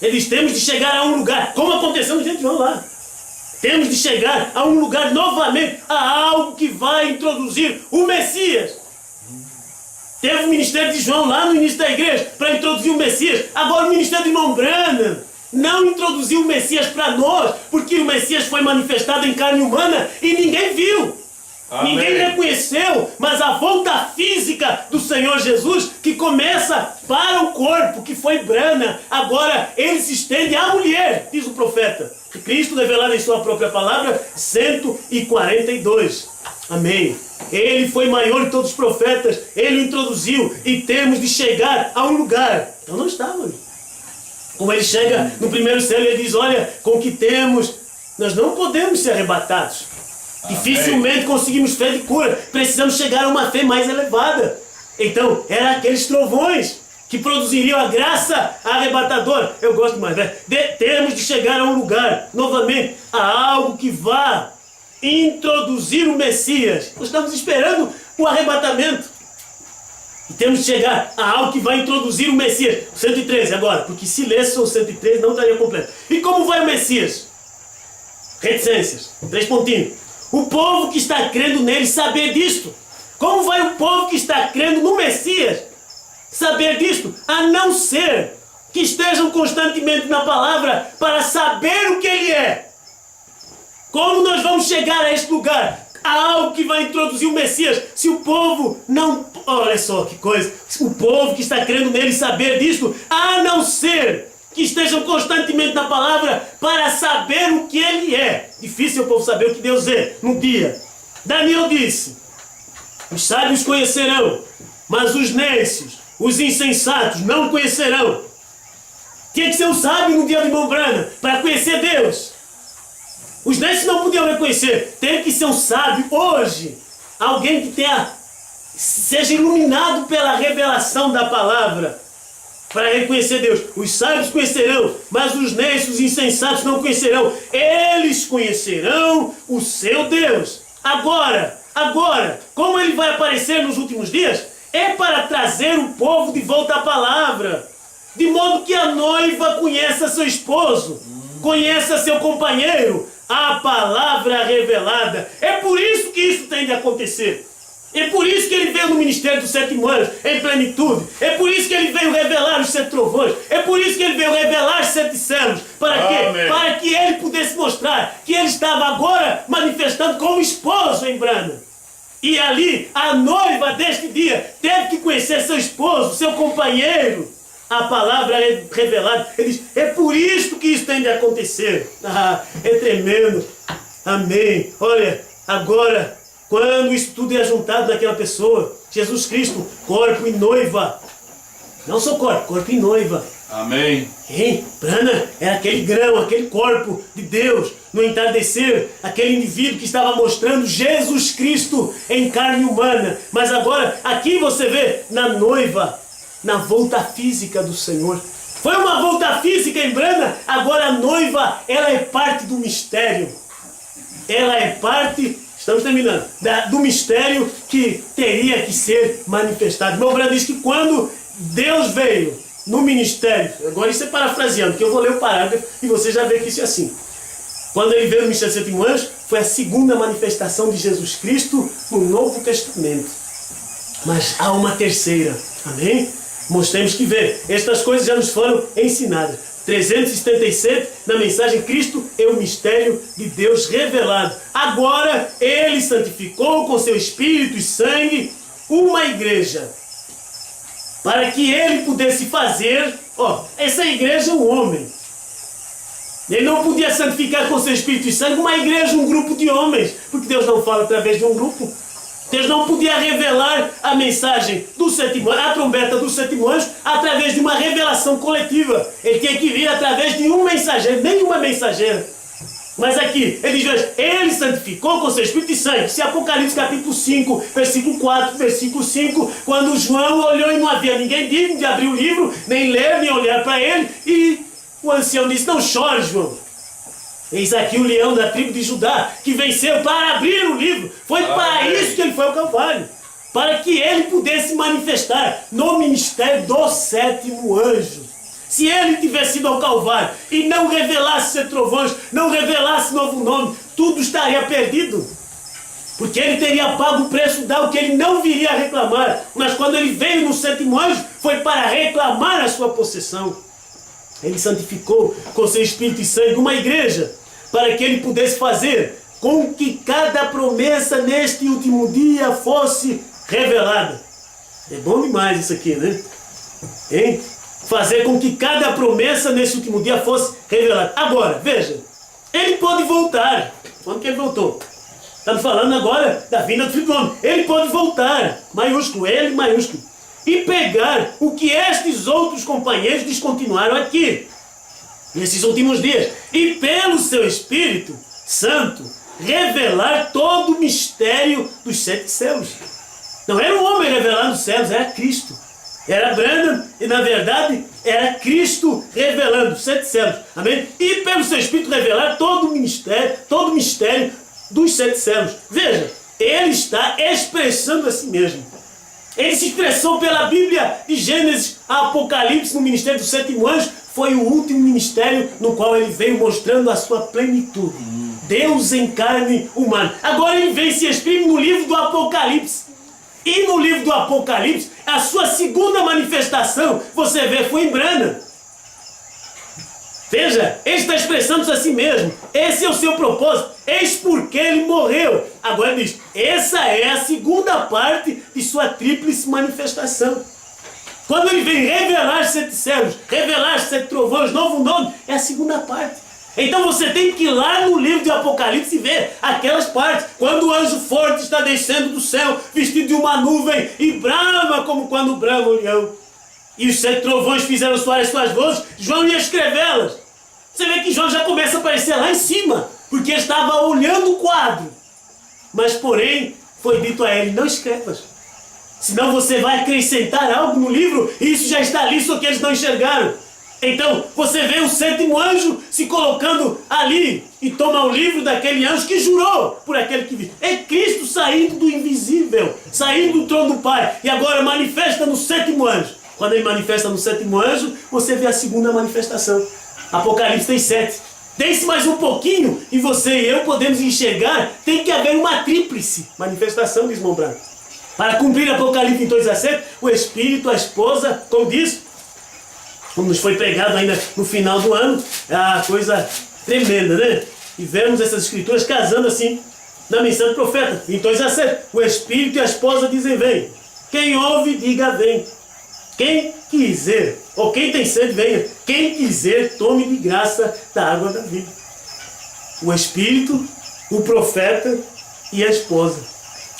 Eles temos de chegar a um lugar, como aconteceu no dia de João lá. Temos de chegar a um lugar novamente, a algo que vai introduzir o Messias. Teve o ministério de João lá no início da igreja para introduzir o Messias. Agora o ministério de irmão Branham não introduziu o Messias para nós, porque o Messias foi manifestado em carne humana e ninguém viu. Amém. Ninguém reconheceu, mas a volta física do Senhor Jesus, que começa para o corpo, que foi Branham, agora ele se estende à mulher, diz o profeta. Cristo revelado em sua própria palavra, 142. Amém. Ele foi maior de todos os profetas, ele o introduziu e temos de chegar a um lugar. Então não estávamos. Como ele chega no primeiro céu, ele diz, olha, com o que temos, nós não podemos ser arrebatados. Amém. Dificilmente conseguimos fé de cura. Precisamos chegar a uma fé mais elevada. Então, eram aqueles trovões que produziriam a graça arrebatadora. Eu gosto mais, né? Temos de chegar a um lugar, novamente, a algo que vá introduzir o Messias. Nós estamos esperando o arrebatamento. E temos de chegar a algo que vai introduzir o Messias. 113 agora, porque se lesse o 113 não estaria completo. E como vai o Messias? Reticências. 3 pontinhos. O povo que está crendo nele saber disto. Como vai o povo que está crendo no Messias saber disto? A não ser que estejam constantemente na palavra para saber o que ele é. Como nós vamos chegar a este lugar? Há algo que vai introduzir o Messias. Se o povo não... Olha só que coisa. O povo que está crendo nele saber disto, a não ser que estejam constantemente na palavra para saber o que ele é. Difícil o povo saber o que Deus é no dia. Daniel disse, os sábios conhecerão, mas os nécios, os insensatos não conhecerão. Tinha que ser um sábio no dia de irmão Branham para conhecer Deus. Os nécios não podiam reconhecer. Tem que ser um sábio hoje. Alguém que seja iluminado pela revelação da palavra para reconhecer Deus. Os sábios conhecerão, mas os nécios, os insensatos não conhecerão. Eles conhecerão o seu Deus. Agora, como ele vai aparecer nos últimos dias? É para trazer o povo de volta à palavra. De modo que a noiva conheça seu esposo, conheça seu companheiro, a palavra revelada. É por isso que isso tem de acontecer. É por isso que ele veio no ministério dos 7 anos, em plenitude. É por isso que ele veio revelar os 7 trovões. É por isso que ele veio revelar os 7 céus. Para quê? Para que ele pudesse mostrar que ele estava agora manifestando como esposo em Branham. E ali, a noiva deste dia teve que conhecer seu esposo, seu companheiro. A palavra é revelada. Ele diz, é por isso que isso tem de acontecer. É tremendo. Amém. Olha, agora, quando isso tudo é juntado naquela pessoa, Jesus Cristo, corpo e noiva. Não só corpo e noiva. Amém. Hein? Branham era aquele grão, aquele corpo de Deus. No entardecer, aquele indivíduo que estava mostrando Jesus Cristo em carne humana. Mas agora, aqui você vê na noiva, na volta física do Senhor. Foi uma volta física em Branham, agora a noiva, ela é parte do mistério. Ela é parte, estamos terminando, do mistério que teria que ser manifestado. Meu Branham diz que quando Deus veio no ministério, agora isso é parafraseando, porque eu vou ler o parágrafo e você já vê que isso é assim. Quando ele veio no ministério dos 7 anos, foi a segunda manifestação de Jesus Cristo no Novo Testamento. Mas há uma terceira, amém? Nós temos que ver, estas coisas já nos foram ensinadas. 377, na mensagem, Cristo é o mistério de Deus revelado. Agora, Ele santificou com seu Espírito e sangue uma igreja, para que Ele pudesse fazer, essa igreja é um homem. Ele não podia santificar com seu Espírito e sangue uma igreja, um grupo de homens, porque Deus não fala através de um grupo. Deus não podia revelar a mensagem do sétimo anjo, a trombeta do sétimo anjo, através de uma revelação coletiva. Ele tinha que vir através de um mensageiro, nenhuma mensageira. Mas aqui, ele diz, ele santificou com seu Espírito e sangue. Se Apocalipse capítulo 5, versículo 4, versículo 5, quando João olhou e não havia ninguém digno de abrir o livro, nem ler, nem olhar para ele, e o ancião disse, não chore, João. Eis aqui o leão da tribo de Judá, que venceu para abrir o livro. Foi para isso que ele foi ao Calvário. Para que ele pudesse manifestar no ministério do sétimo anjo. Se ele tivesse ido ao Calvário e não revelasse ser trovões, não revelasse novo nome, tudo estaria perdido. Porque ele teria pago o preço o que ele não viria a reclamar. Mas quando ele veio no sétimo anjo, foi para reclamar a sua possessão. Ele santificou com seu Espírito e sangue uma igreja, para que ele pudesse fazer com que cada promessa neste último dia fosse revelada. É bom demais isso aqui, né? Hein? Fazer com que cada promessa neste último dia fosse revelada. Agora, veja, ele pode voltar. Quando que ele voltou? Estamos falando agora da vinda do Filho do Homem. Ele pode voltar, maiúsculo, ele maiúsculo, e pegar o que estes outros companheiros descontinuaram aqui, nesses últimos dias, e pelo seu Espírito Santo, revelar todo o mistério dos 7 céus. Não era um homem revelando os céus, era Cristo. Era Branham, e na verdade era Cristo revelando os 7 céus. Amém? E pelo seu Espírito revelar todo o mistério dos 7 céus. Veja, ele está expressando a si mesmo. Ele se expressou pela Bíblia de Gênesis a Apocalipse no ministério do sétimo anjo. Foi o último ministério no qual ele veio mostrando a sua plenitude. Deus em carne humana. Agora ele vem e se exprime no livro do Apocalipse. E no livro do Apocalipse, a sua segunda manifestação, você vê, foi em Branham. Veja, ele está expressando-se a si mesmo. Esse é o seu propósito. Eis porque ele morreu. Agora ele diz, essa é a segunda parte de sua tríplice manifestação. Quando ele vem revelar 7 céus, revelar 7 trovões, novo nome, é a segunda parte. Então você tem que ir lá no livro de Apocalipse e ver aquelas partes. Quando o anjo forte está descendo do céu, vestido de uma nuvem, e brama como quando brama o leão. E os 7 trovões fizeram soar as suas vozes, João ia escrevê-las. Você vê que João já começa a aparecer lá em cima, porque ele estava olhando o quadro. Mas porém, foi dito a ele, não escrevas. Senão você vai acrescentar algo no livro, e isso já está ali, só que eles não enxergaram. Então, você vê o 7º anjo se colocando ali e toma o livro daquele anjo que jurou por aquele que vive. É Cristo saindo do invisível, saindo do trono do Pai, e agora manifesta no 7º anjo. Quando ele manifesta no 7º anjo, você vê a segunda manifestação. Apocalipse tem 7. Desce mais um pouquinho e você e eu podemos enxergar, tem que haver uma tríplice manifestação, diz Mão Branco. Para cumprir Apocalipse 2:17, o Espírito, a esposa, como diz, como nos foi pregado ainda no final do ano, é uma coisa tremenda, né? E vemos essas escrituras casando assim, na mensagem do profeta. Em 2:17, o Espírito e a esposa dizem vem. Quem ouve, diga vem. Quem quiser, ou quem tem sede, venha. Quem quiser, tome de graça da água da vida. O Espírito, o profeta e a esposa.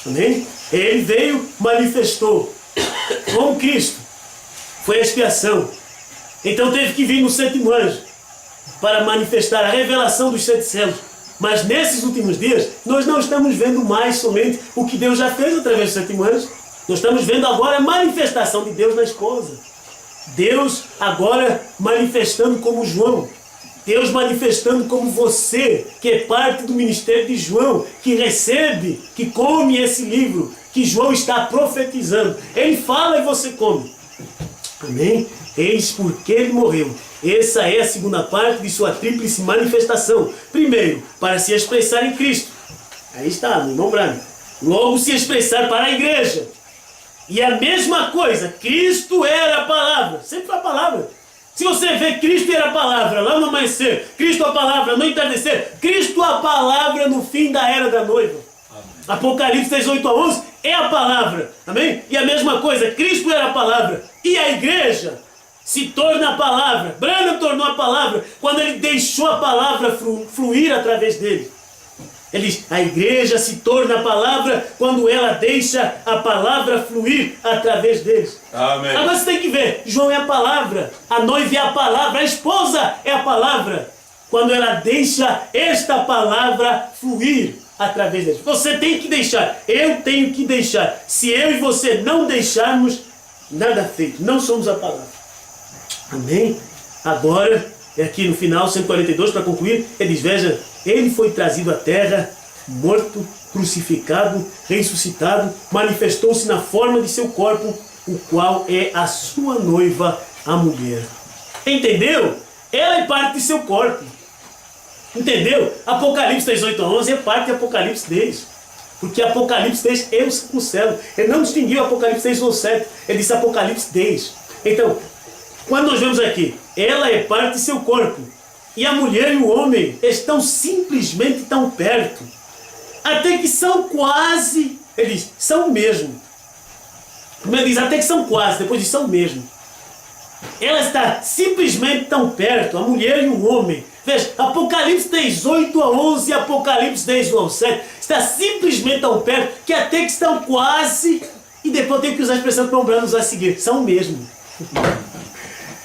Amém? Ele veio, manifestou com Cristo. Foi a expiação. Então teve que vir no 7º anjo para manifestar a revelação dos 7 céus. Mas nesses últimos dias, nós não estamos vendo mais somente o que Deus já fez através do 7º anjo. Nós estamos vendo agora a manifestação de Deus na esposa. Deus agora manifestando como João. Deus manifestando como você, que é parte do ministério de João, que recebe, que come esse livro, que João está profetizando. Ele fala e você come. Amém? Eis porque ele morreu. Essa é a segunda parte de sua tríplice manifestação. Primeiro, para se expressar em Cristo. Aí está, no irmão Branham. Logo se expressar para a igreja. E a mesma coisa, Cristo era a palavra, sempre foi a palavra. Se você vê Cristo era a palavra lá no amanhecer, Cristo a palavra no entardecer, Cristo a palavra no fim da era da noiva. Amém. Apocalipse 6:8-11 é a palavra, amém? E a mesma coisa, Cristo era a palavra e a igreja se torna a palavra. Branham tornou a palavra quando ele deixou a palavra fluir através dele. Ele diz, a igreja se torna a palavra quando ela deixa a palavra fluir através deles. Amém. Agora você tem que ver, João é a palavra, a noiva é a palavra, a esposa é a palavra. Quando ela deixa esta palavra fluir através deles. Você tem que deixar, eu tenho que deixar. Se eu e você não deixarmos, nada feito, não somos a palavra. Amém? Agora, aqui no final, 142, para concluir, ele diz, veja, ele foi trazido à terra, morto, crucificado, ressuscitado, manifestou-se na forma de seu corpo, o qual é a sua noiva, a mulher. Entendeu? Ela é parte de seu corpo. Entendeu? Apocalipse 6:8-11 é parte de Apocalipse 10. Porque Apocalipse 10 é o céu. Ele não distinguiu Apocalipse 6 ou 7. Ele disse Apocalipse 10. Então, quando nós vemos aqui, ela é parte de seu corpo. E a mulher e o homem estão simplesmente tão perto. Até que são quase, ele diz, são mesmo. Como ele diz, até que são quase, depois diz, são mesmo. Ela está simplesmente tão perto, a mulher e o homem. Veja, Apocalipse 10:8-11 e Apocalipse 10:7 está simplesmente tão perto que até que estão quase, e depois eu tenho que usar a expressão que o Branham nos vai seguir, são mesmo.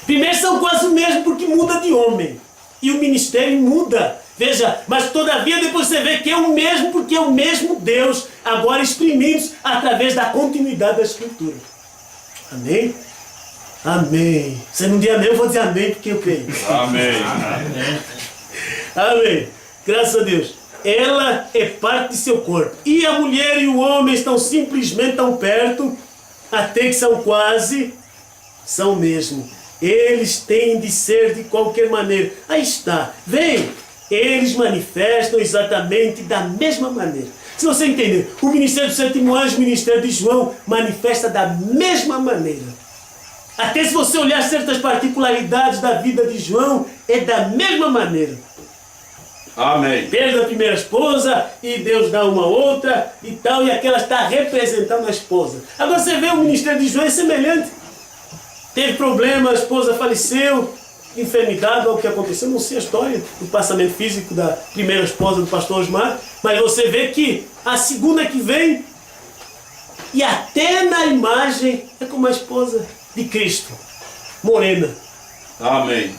Primeiro são quase o mesmo porque muda de homem. E o ministério muda. Veja, mas todavia depois você vê que é o mesmo porque é o mesmo Deus agora exprimidos através da continuidade da Escritura. Amém? Amém. Você não diz amém, eu vou dizer amém porque eu creio. Amém. Amém. Graças a Deus. Ela é parte de seu corpo. E a mulher e o homem estão simplesmente tão perto, até que são quase, são mesmo. Eles têm de ser de qualquer maneira. Aí está. Vem. Eles manifestam exatamente da mesma maneira. Se você entender, o ministério do sétimo anjo, o ministério de João, manifesta da mesma maneira. Até se você olhar certas particularidades da vida de João, é da mesma maneira. Amém. Perde a primeira esposa e Deus dá uma outra e tal, e aquela está representando a esposa. Agora você vê o ministério de João é semelhante. Teve problema, a esposa faleceu, enfermidade, algo que aconteceu, não sei a história do passamento físico da primeira esposa do pastor Osmar, mas você vê que a segunda que vem, e até na imagem, é como a esposa de Cristo, morena. Amém.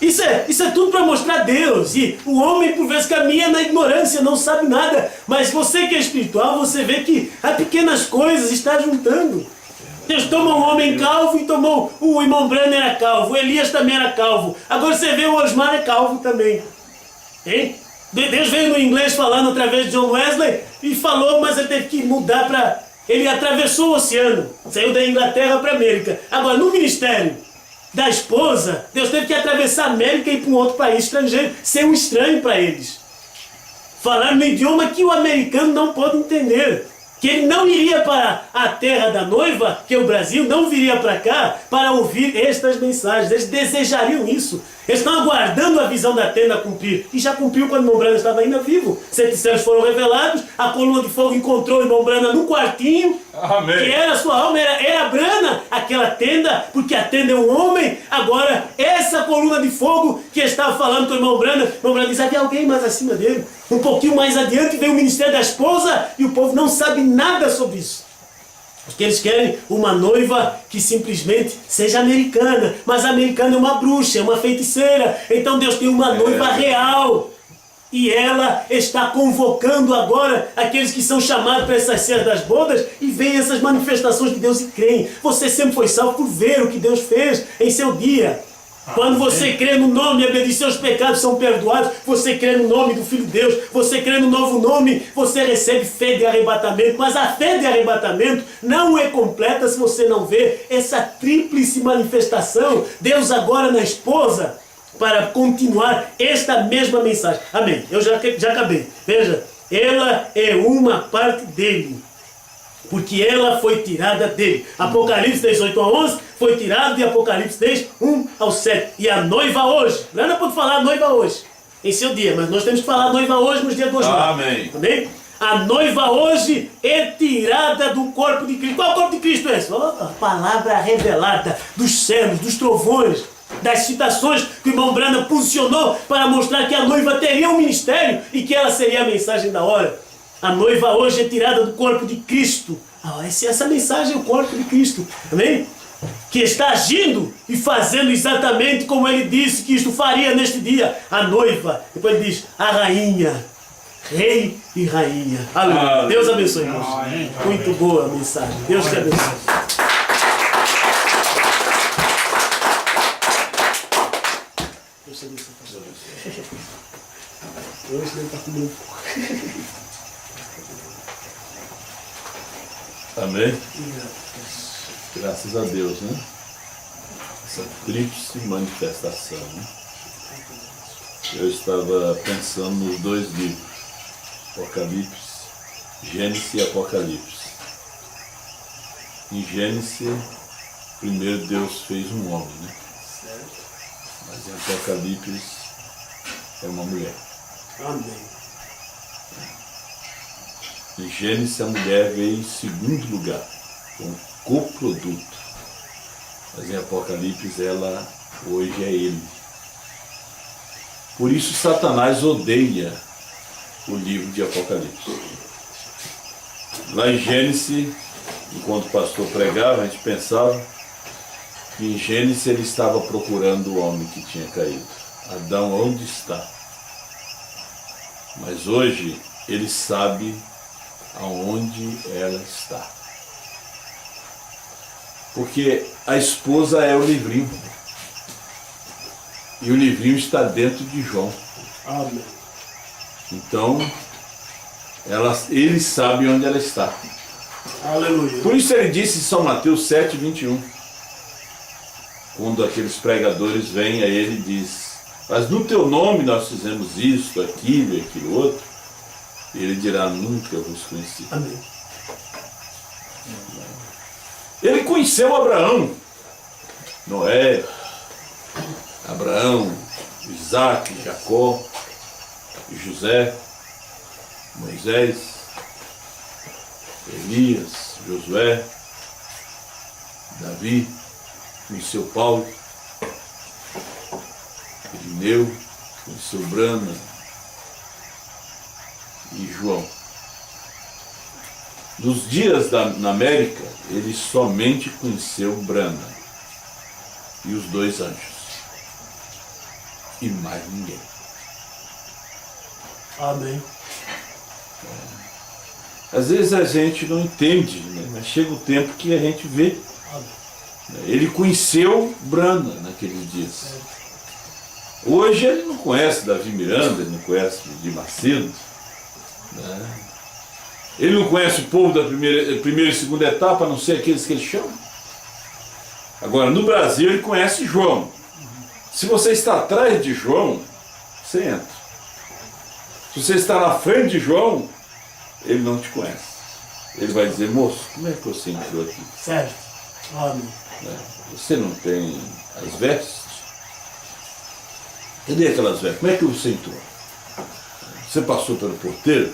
Isso é tudo para mostrar Deus. E o homem por vezes caminha na ignorância, não sabe nada. Mas você que é espiritual, você vê que as pequenas coisas está juntando. Deus tomou um homem calvo e tomou o irmão Branham era calvo, o Elias também era calvo. Agora você vê o Osmar é calvo também. Hein? Deus veio no inglês falando através de John Wesley e falou, mas ele teve que mudar para... Ele atravessou o oceano, saiu da Inglaterra para a América. Agora, no ministério da esposa, Deus teve que atravessar a América e ir para um outro país estrangeiro, ser um estranho para eles. Falar no idioma que o americano não pode entender. Que ele não iria para a terra da noiva, que é o Brasil, não viria para cá para ouvir estas mensagens. Eles desejariam isso. Eles estão aguardando a visão da tenda cumprir. E já cumpriu quando o irmão Branham estava ainda vivo. 7 céus foram revelados, a coluna de fogo encontrou o irmão Branham no quartinho. Amém. Que era a sua alma, era Branham, aquela tenda, porque a tenda é um homem. Agora, essa coluna de fogo que estava falando com o irmão Branham disse, havia alguém mais acima dele. Um pouquinho mais adiante veio o ministério da esposa e o povo não sabe nada sobre isso. Porque eles querem uma noiva que simplesmente seja americana. Mas a americana é uma bruxa, é uma feiticeira. Então Deus tem uma noiva real. E ela está convocando agora aqueles que são chamados para essas cenas das bodas e veem essas manifestações de Deus e creem. Você sempre foi salvo por ver o que Deus fez em seu dia. Quando você crê no nome, e seus pecados são perdoados, você crê no nome do Filho de Deus, você crê no novo nome, você recebe fé de arrebatamento. Mas a fé de arrebatamento não é completa se você não vê essa tríplice manifestação. Deus agora na esposa, para continuar esta mesma mensagem. Amém. Eu já acabei. Veja, ela é uma parte dele. porque ela foi tirada dele. Apocalipse 18 a 11 foi tirado de Apocalipse 10, 1 ao 7. E a noiva hoje, não é por falar noiva hoje, em seu dia, mas nós temos que falar noiva hoje nos dias de hoje. Amém. Amém? A noiva hoje é tirada do corpo de Cristo. Qual corpo de Cristo é esse? A palavra revelada dos céus, dos trovões, das citações que o irmão Branham posicionou para mostrar que a noiva teria um ministério e que ela seria a mensagem da hora. A noiva hoje é tirada do corpo de Cristo. Essa mensagem é o corpo de Cristo. Amém? Que está agindo e fazendo exatamente como ele disse que isto faria neste dia. A noiva, depois ele diz, a rainha, rei e rainha. Aleluia. Deus abençoe, irmãos. Muito boa a mensagem. Deus te abençoe. Deus te abençoe, pastor. Hoje deve estar comendo. Amém? Graças a Deus, né? Essa tríplice manifestação, né? Eu estava pensando nos dois livros, Apocalipse, Gênesis e Apocalipse. Em Gênesis, primeiro Deus fez um homem, né? Mas em Apocalipse é uma mulher. Amém. Em Gênesis a mulher veio em segundo lugar, como coproduto. Mas em Apocalipse ela hoje é ele. Por isso Satanás odeia o livro de Apocalipse. Lá em Gênesis, enquanto o pastor pregava, a gente pensava que em Gênesis ele estava procurando o homem que tinha caído. Adão, onde está? Mas hoje ele sabe aonde ela está. Porque a esposa é o livrinho. E o livrinho está dentro de João. Amém. Então, ele sabe onde ela está. Aleluia. Por isso ele disse em São Mateus 7, 21. Quando aqueles pregadores vêm a ele e diz: mas no teu nome nós fizemos isto, aquilo e aquilo outro. Ele dirá: nunca vos conheci. Amém. Ele conheceu Abraão, Noé, Abraão, Isaac, Jacó, José, Moisés, Elias, Josué, Davi, conheceu Paulo, Irineu, conheceu Brana e João. Nos dias na América, ele somente conheceu Brana e os dois anjos. E mais ninguém. Amém. Às vezes a gente não entende, né? Mas chega o tempo que a gente vê. Ele conheceu Brana naqueles dias. Hoje ele não conhece Davi Miranda, ele não conhece de Macedo, né? Ele não conhece o povo da primeira e segunda etapa, a não ser aqueles que ele chama. Agora, no Brasil, ele conhece João. Se você está atrás de João, você entra. Se você está na frente de João, ele não te conhece. Ele vai dizer: moço, como é que você entrou aqui? Certo. Amém. Você não tem as vestes? Cadê aquelas vestes? Como é que você entrou? Você passou pelo porteiro?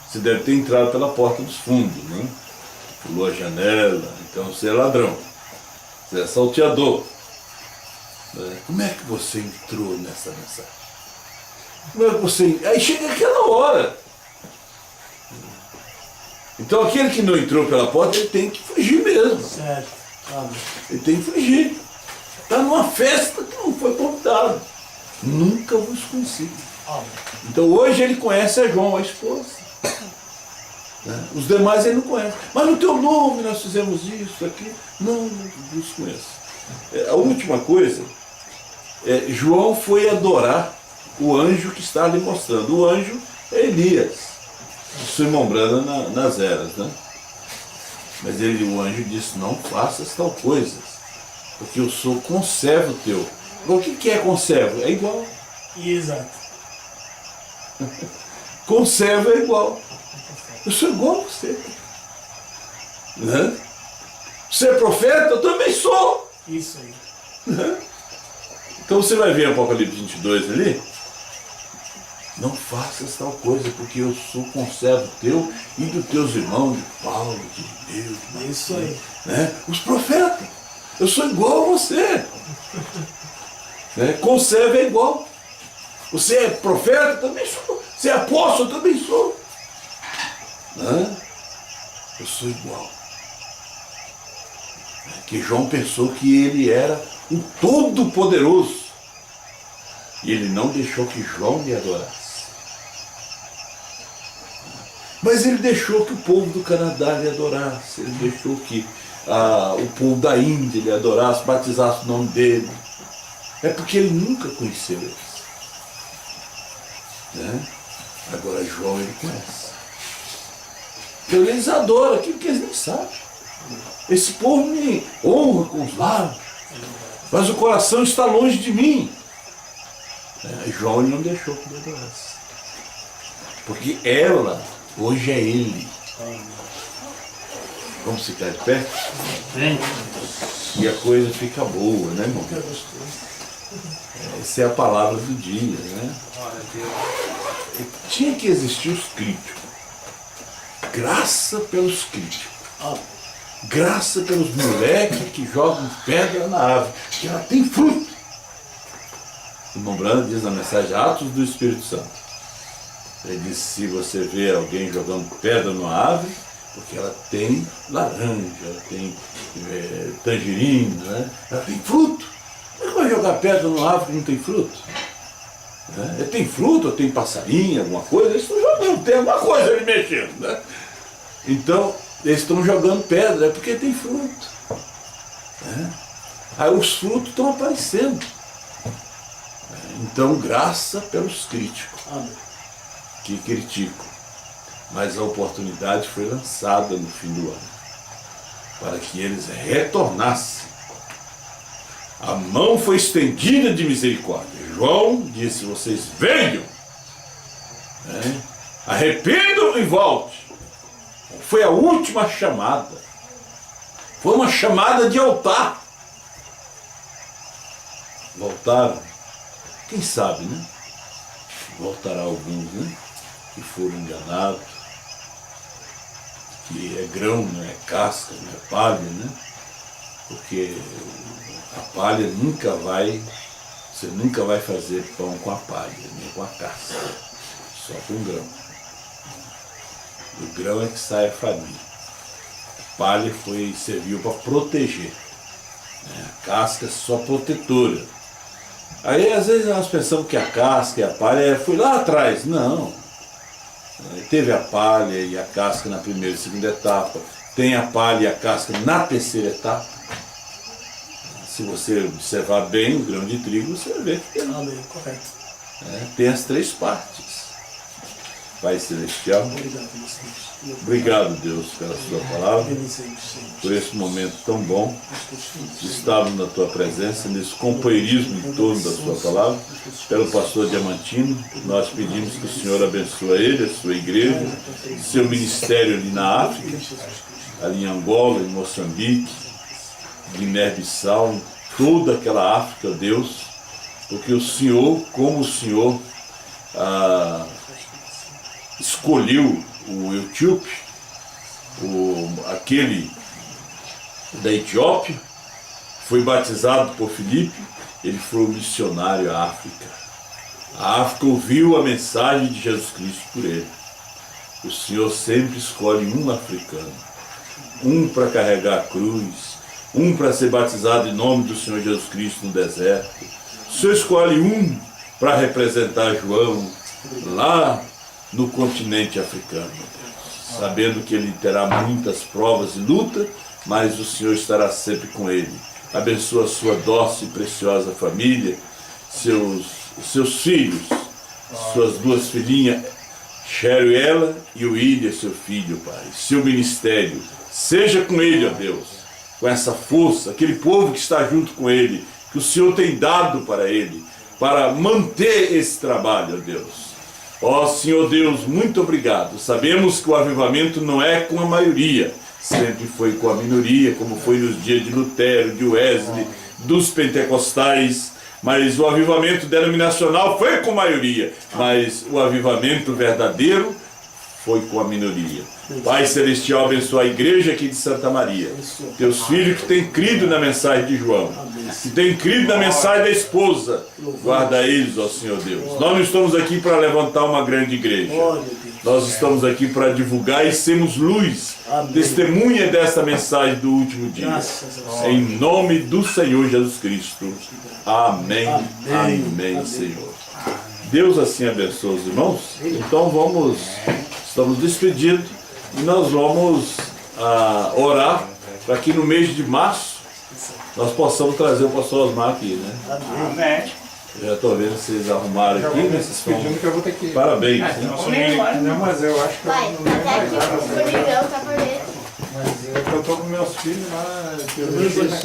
Você deve ter entrado pela porta dos fundos, né? Pulou a janela, então você é ladrão. Você é salteador. Como é que você entrou nessa mensagem? Como é que você... Aí chega aquela hora. Então aquele que não entrou pela porta, ele tem que fugir mesmo. Certo. Amém. Ele tem que fugir. Está numa festa que não foi convidado. Nunca vos conheci. Amém. Então hoje ele conhece a João, a esposa. Os demais ele não conhece. Mas no teu nome nós fizemos isso, aqui. Não os conhece. A última coisa, João foi adorar o anjo que está ali mostrando. O anjo é Elias, sua irmã Brana nas eras, né? Mas o anjo disse: não faças tal coisa, porque eu sou conservo teu. O que é conservo? É igual. Exato. Conservo é igual. Eu sou igual a você. Né? Você é profeta? Eu também sou. Isso aí. Né? Então você vai ver Apocalipse 22 ali. Não faças tal coisa, porque eu sou conservo teu e dos teus irmãos, de Paulo, de Deus. É isso aí. Né? Os profetas. Eu sou igual a você. Né? Conservo é igual. Você é profeta? Também sou. Você é apóstolo? Também sou. Né? Eu sou igual. Que João pensou que ele era o Todo-Poderoso. E ele não deixou que João lhe adorasse. Mas ele deixou que o povo do Canadá lhe adorasse. Ele deixou que o povo da Índia lhe adorasse, batizasse o nome dele. É porque ele nunca conheceu eles. Né? Agora João ele conhece. Então eles adoram aquilo que eles nem sabem. Esse povo me honra com os lábios, mas o coração está longe de mim. João ele não deixou que ele adorasse. Porque ela, hoje é ele. Vamos ficar de pé? E a coisa fica boa, né, irmão? Essa é a palavra do dia, né? Tinha que existir os críticos. Graça pelos críticos. Graça pelos moleques que jogam pedra na árvore, que ela tem fruto. O irmão Brando diz na mensagem Atos do Espírito Santo. Ele diz, se você vê alguém jogando pedra numa árvore, porque ela tem laranja, ela tem tangerina, né? Ela tem fruto. Como é que vai jogar pedra numa árvore que não tem fruto? Né? Tem fruto, tem passarinho, alguma coisa, eles estão jogando, tem alguma coisa ali mexendo. Né? Então, eles estão jogando pedra, é porque tem fruto. Né? Aí os frutos estão aparecendo. Então, graça pelos críticos, que criticam. Mas a oportunidade foi lançada no fim do ano, para que eles retornassem. A mão foi estendida de misericórdia. João disse, vocês venham, né? Arrependam e volte. Foi a última chamada. Foi uma chamada de altar. Voltaram. Quem sabe, né? Voltará alguns, né? Que foram enganados. Que é grão, não é casca, não é palha, né? Porque a palha nunca vai, você nunca vai fazer pão com a palha, nem com a casca. Só com grão. O grão é que sai a farinha. A palha serviu para proteger. Né? A casca é só protetora. Aí às vezes nós pensamos que a casca e a palha foi lá atrás. Não. Teve a palha e a casca na primeira e segunda etapa. Tem a palha e a casca na terceira etapa. Se você observar bem o grão de trigo, você vai ver que tem. Correto. Tem as três partes. Pai Celestial, obrigado, Deus, pela sua palavra, por esse momento tão bom de estarmos na tua presença, nesse companheirismo em torno da sua palavra. Pelo pastor Diamantino, nós pedimos que o Senhor abençoe ele, a sua igreja, seu ministério ali na África, ali em Angola, em Moçambique, Guiné-Bissau, em toda aquela África, Deus, porque o Senhor, como o Senhor escolheu o etíope, aquele da Etiópia, foi batizado por Filipe, ele foi um missionário à África. A África ouviu a mensagem de Jesus Cristo por ele. O Senhor sempre escolhe um africano, um para carregar a cruz, um para ser batizado em nome do Senhor Jesus Cristo no deserto. O Senhor escolhe um para representar João lá no continente africano, sabendo que ele terá muitas provas e luta, mas o Senhor estará sempre com ele. Abençoa a sua doce e preciosa família, seus filhos, suas duas filhinhas, Cheruela e o William, seu filho, Pai. Seu ministério, seja com ele, ó Deus, com essa força, aquele povo que está junto com ele, que o Senhor tem dado para ele, para manter esse trabalho, ó Deus. Ó Senhor Deus, muito obrigado. Sabemos que o avivamento não é com a maioria, sempre foi com a minoria, como foi nos dias de Lutero, de Wesley, dos pentecostais, mas o avivamento denominacional foi com maioria, mas o avivamento verdadeiro foi com a minoria. Pai Celestial, abençoa a igreja aqui de Santa Maria, teus filhos que têm crido na mensagem de João, que têm crido na mensagem da esposa, guarda eles, ó Senhor Deus. Nós não estamos aqui para levantar uma grande igreja, nós estamos aqui para divulgar e sermos luz, testemunha desta mensagem do último dia, em nome do Senhor Jesus Cristo. Amém, amém, Senhor. Deus assim abençoe os irmãos. Então estamos despedindo e nós vamos orar para que no mês de março nós possamos trazer o pastor Osmar aqui, né? Amém. Eu já estou vendo que vocês arrumaram aqui, né? Vocês Pedindo que eu vou ter que ir. Parabéns. Não, mas eu acho que Pai, eu não até aqui vai dar. o Coringão tá por dentro. Mas eu estou com meus filhos lá, que eu deixei na